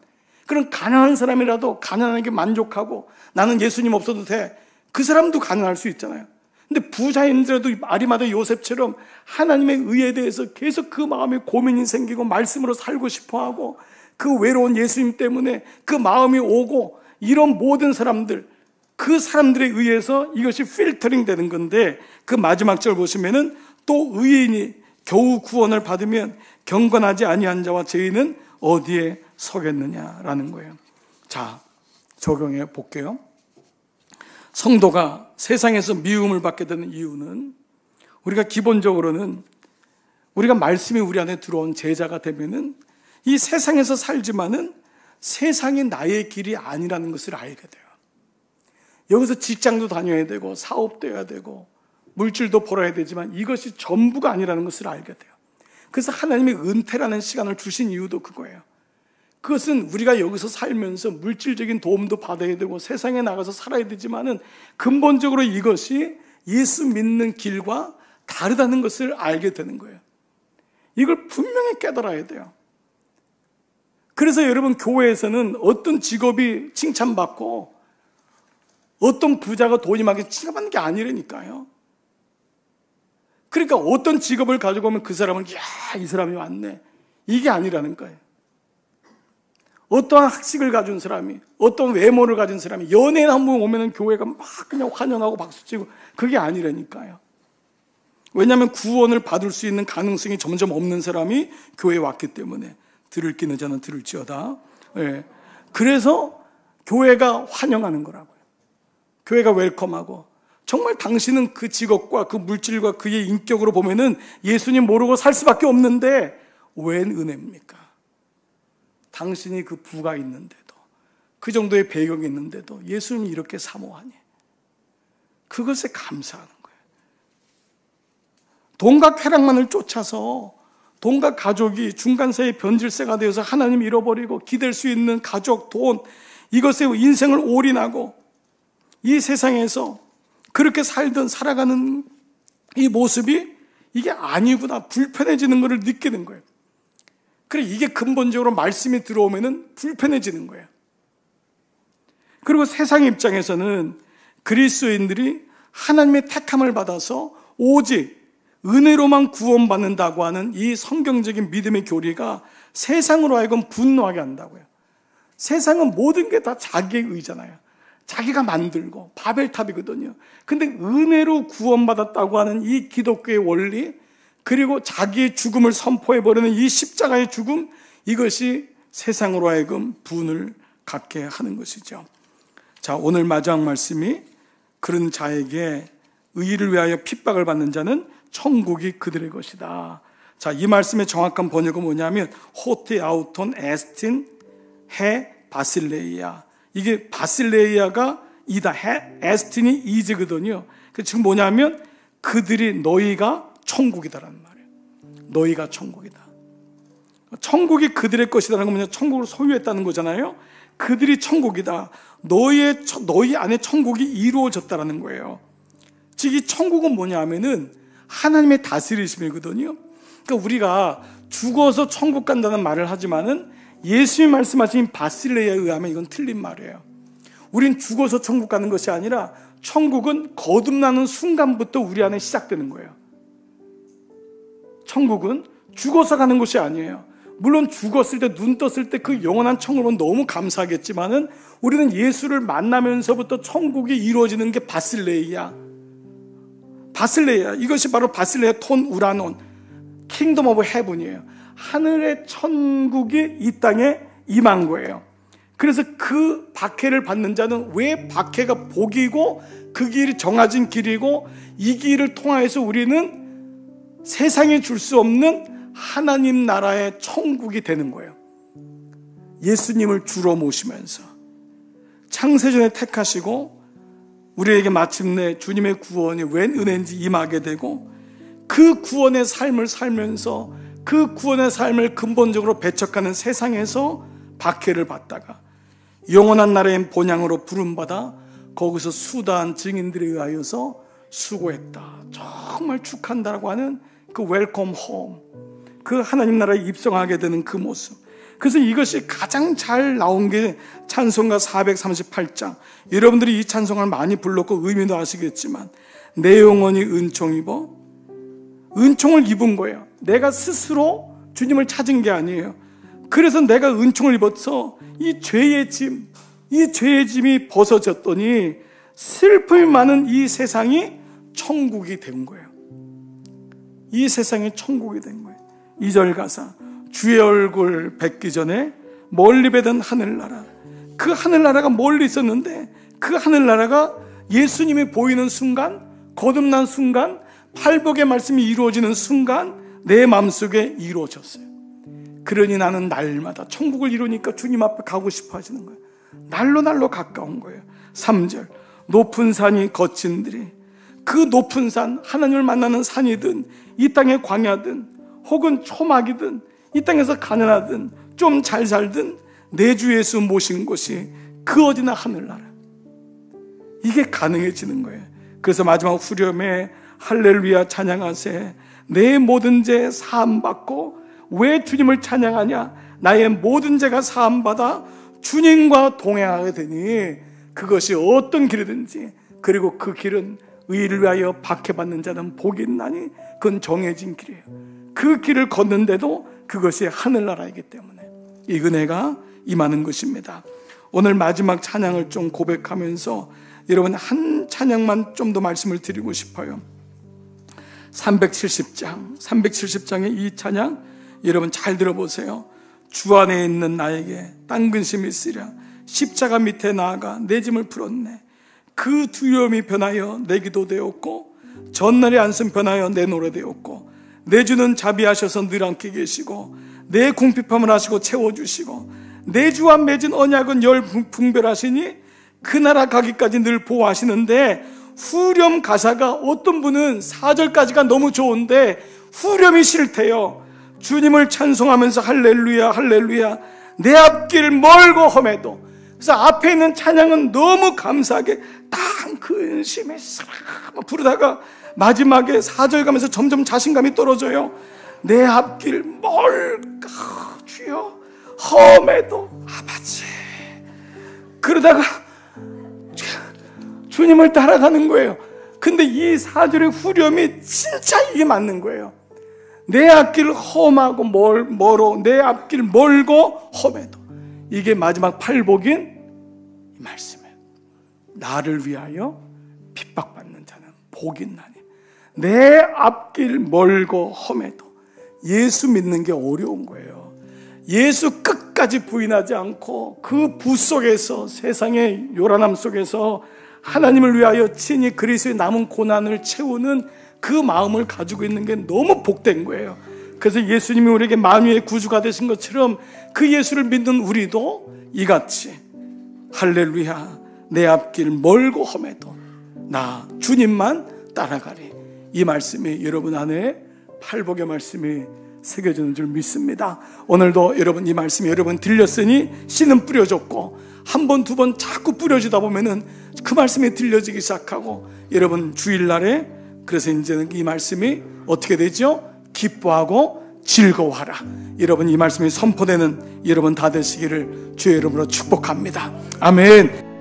그런 가난한 사람이라도 가난하게 만족하고 나는 예수님 없어도 돼. 그 사람도 가난할 수 있잖아요. 근데 부자인들도 아리마다 요셉처럼 하나님의 의에 대해서 계속 그 마음에 고민이 생기고 말씀으로 살고 싶어하고 그 외로운 예수님 때문에 그 마음이 오고, 이런 모든 사람들, 그 사람들에 의해서 이것이 필터링 되는 건데, 그 마지막 절 보시면은 또 의인이 겨우 구원을 받으면 경건하지 아니한 자와 죄인은 어디에 서겠느냐라는 거예요. 자, 적용해 볼게요. 성도가 세상에서 미움을 받게 되는 이유는, 우리가 기본적으로는 우리가 말씀이 우리 안에 들어온 제자가 되면은 이 세상에서 살지만은 세상이 나의 길이 아니라는 것을 알게 돼요. 여기서 직장도 다녀야 되고 사업도 해야 되고 물질도 벌어야 되지만 이것이 전부가 아니라는 것을 알게 돼요. 그래서 하나님이 은퇴라는 시간을 주신 이유도 그거예요. 그것은 우리가 여기서 살면서 물질적인 도움도 받아야 되고 세상에 나가서 살아야 되지만은 근본적으로 이것이 예수 믿는 길과 다르다는 것을 알게 되는 거예요. 이걸 분명히 깨달아야 돼요. 그래서 여러분, 교회에서는 어떤 직업이 칭찬받고 어떤 부자가 돈이 많게 칭찬받는 게 아니라니까요. 그러니까 어떤 직업을 가지고 오면 그 사람은 이 사람이 왔네, 이게 아니라는 거예요. 어떠한 학식을 가진 사람이, 어떤 외모를 가진 사람이 연예인 한 분 오면은 교회가 막 그냥 환영하고 박수치고, 그게 아니라니까요. 왜냐하면 구원을 받을 수 있는 가능성이 점점 없는 사람이 교회에 왔기 때문에. 들을 끼는 자는 들을지어다. 예. 그래서 교회가 환영하는 거라고요. 교회가 웰컴하고, 정말 당신은 그 직업과 그 물질과 그의 인격으로 보면은 예수님 모르고 살 수밖에 없는데 웬 은혜입니까? 당신이 그 부가 있는데도, 그 정도의 배경이 있는데도 예수님이 이렇게 사모하니, 그것에 감사하는 거예요. 돈과 쾌락만을 쫓아서 돈과 가족이 중간사이의 변질세가 되어서 하나님 잃어버리고 기댈 수 있는 가족, 돈, 이것에 인생을 올인하고 이 세상에서 그렇게 살아가는 이 모습이 이게 아니구나, 불편해지는 것을 느끼게 된 거예요. 그래, 이게 근본적으로 말씀이 들어오면은 불편해지는 거예요. 그리고 세상 입장에서는 그리스도인들이 하나님의 택함을 받아서 오직 은혜로만 구원받는다고 하는 이 성경적인 믿음의 교리가 세상으로 하여금 분노하게 한다고요. 세상은 모든 게 다 자기의 의잖아요. 자기가 만들고 바벨탑이거든요. 근데 은혜로 구원받았다고 하는 이 기독교의 원리, 그리고 자기의 죽음을 선포해버리는 이 십자가의 죽음, 이것이 세상으로 하여금 분을 갖게 하는 것이죠. 자, 오늘 마지막 말씀이 그런 자에게 의의를 위하여 핍박을 받는 자는 천국이 그들의 것이다. 자, 이 말씀의 정확한 번역은 뭐냐면 호티 아우톤 에스틴 해 바실레이아. 이게 바실레이아가 이다, 에스틴이 이즈거든요. 지금 뭐냐면 그들이 너희가 천국이다라는 말이에요. 너희가 천국이다. 천국이 그들의 것이다라는 건 뭐냐? 천국을 소유했다는 거잖아요. 그들이 천국이다. 너희 안에 천국이 이루어졌다라는 거예요. 즉 이 천국은 뭐냐 하면은 하나님의 다스리심이거든요. 그러니까 우리가 죽어서 천국 간다는 말을 하지만은 예수님이 말씀하신 바실레이아에 의하면 이건 틀린 말이에요. 우린 죽어서 천국 가는 것이 아니라 천국은 거듭나는 순간부터 우리 안에 시작되는 거예요. 천국은 죽어서 가는 것이 아니에요. 물론 죽었을 때, 눈 떴을 때 그 영원한 천국은 너무 감사하겠지만은 우리는 예수를 만나면서부터 천국이 이루어지는 게 바실레이아. 이것이 바로 바실레이아 톤 우라논, 킹덤 오브 헤븐이에요. 하늘의 천국이 이 땅에 임한 거예요. 그래서 그 박해를 받는 자는, 왜 박해가 복이고 그 길이 정해진 길이고 이 길을 통하여서 우리는 세상에 줄 수 없는 하나님 나라의 천국이 되는 거예요. 예수님을 주로 모시면서 창세전에 택하시고 우리에게 마침내 주님의 구원이 웬 은혜인지 임하게 되고, 그 구원의 삶을 살면서 그 구원의 삶을 근본적으로 배척하는 세상에서 박해를 받다가 영원한 나라의 본향으로 부름받아 거기서 수다한 증인들에 의하여서 수고했다, 정말 축한다라고 하는 그 웰컴 홈, 그 하나님 나라에 입성하게 되는 그 모습. 그래서 이것이 가장 잘 나온 게 찬송가 438장. 여러분들이 이 찬송을 많이 불렀고 의미도 아시겠지만, 내 영혼이 은총 입어, 은총을 입은 거예요. 내가 스스로 주님을 찾은 게 아니에요. 그래서 내가 은총을 입어서 이 죄의 짐이 벗어졌더니 슬픔이 많은 이 세상이 천국이 된 거예요. 이 세상이 천국이 된 거예요. 2절 가사, 주의 얼굴 뵙기 전에 멀리 뵈던 하늘나라. 그 하늘나라가 멀리 있었는데 그 하늘나라가 예수님이 보이는 순간, 거듭난 순간, 팔복의 말씀이 이루어지는 순간 내 마음속에 이루어졌어요. 그러니 나는 날마다 천국을 이루니까 주님 앞에 가고 싶어 하시는 거예요. 날로 가까운 거예요. 3절, 높은 산이 거친들이, 그 높은 산, 하나님을 만나는 산이든 이 땅의 광야든 혹은 초막이든 이 땅에서 가난하든 좀 잘 살든 내 주 예수 모신 곳이 그 어디나 하늘나라. 이게 가능해지는 거예요. 그래서 마지막 후렴에 할렐루야 찬양하세, 내 모든 죄 사함받고. 왜 주님을 찬양하냐? 나의 모든 죄가 사함받아 주님과 동행하게 되니 그것이 어떤 길이든지, 그리고 그 길은 의를 위하여 박해받는 자는 복이 있나니 그건 정해진 길이에요. 그 길을 걷는데도 그것이 하늘나라이기 때문에 이 은혜가 임하는 것입니다. 오늘 마지막 찬양을 좀 고백하면서 여러분 한 찬양만 좀 더 말씀을 드리고 싶어요. 370장의 이 찬양 여러분 잘 들어보세요. 주 안에 있는 나에게 딴 근심이 있으랴, 십자가 밑에 나아가 내 짐을 풀었네. 그 두려움이 변하여 내 기도 되었고 전날의 안심 변하여 내 노래 되었고, 내 주는 자비하셔서 늘 함께 계시고 내 궁핍함을 하시고 채워주시고 내 주와 맺은 언약은 열분별하시니 그 나라 가기까지 늘 보호하시는데, 후렴 가사가 어떤 분은 4절까지가 너무 좋은데 후렴이 싫대요. 주님을 찬송하면서 할렐루야 할렐루야 내 앞길 멀고 험해도. 그래서 앞에 있는 찬양은 너무 감사하게 딱 근심에 싹 부르다가 마지막에 4절 가면서 점점 자신감이 떨어져요. 내 앞길 멀까 주여 험해도 아버지. 그러다가 주님을 따라가는 거예요. 근데 이 4절의 후렴이 진짜 이게 맞는 거예요. 내 앞길 험하고 멀어, 내 앞길 멀고 험해도. 이게 마지막 팔복인 이 말씀이에요. 나를 위하여 핍박받는 자는 복이 있나니. 내 앞길 멀고 험해도. 예수 믿는 게 어려운 거예요. 예수 끝까지 부인하지 않고 그 부 속에서, 세상의 요란함 속에서 하나님을 위하여 친히 그리스도의 남은 고난을 채우는 그 마음을 가지고 있는 게 너무 복된 거예요. 그래서 예수님이 우리에게 만유의 구주가 되신 것처럼 그 예수를 믿는 우리도 이같이 할렐루야. 내 앞길 멀고 험해도 나 주님만 따라가리. 이 말씀이 여러분 안에 팔복의 말씀이 새겨지는 줄 믿습니다. 오늘도 여러분 이 말씀이 여러분 들렸으니 씨는 뿌려졌고 한 번, 두 번 자꾸 뿌려지다 보면은 그 말씀이 들려지기 시작하고 여러분 주일날에 그래서 이제는 이 말씀이 어떻게 되죠? 기뻐하고 즐거워하라. 여러분 이 말씀이 선포되는 여러분 다 되시기를 주의 이름으로 축복합니다. 아멘.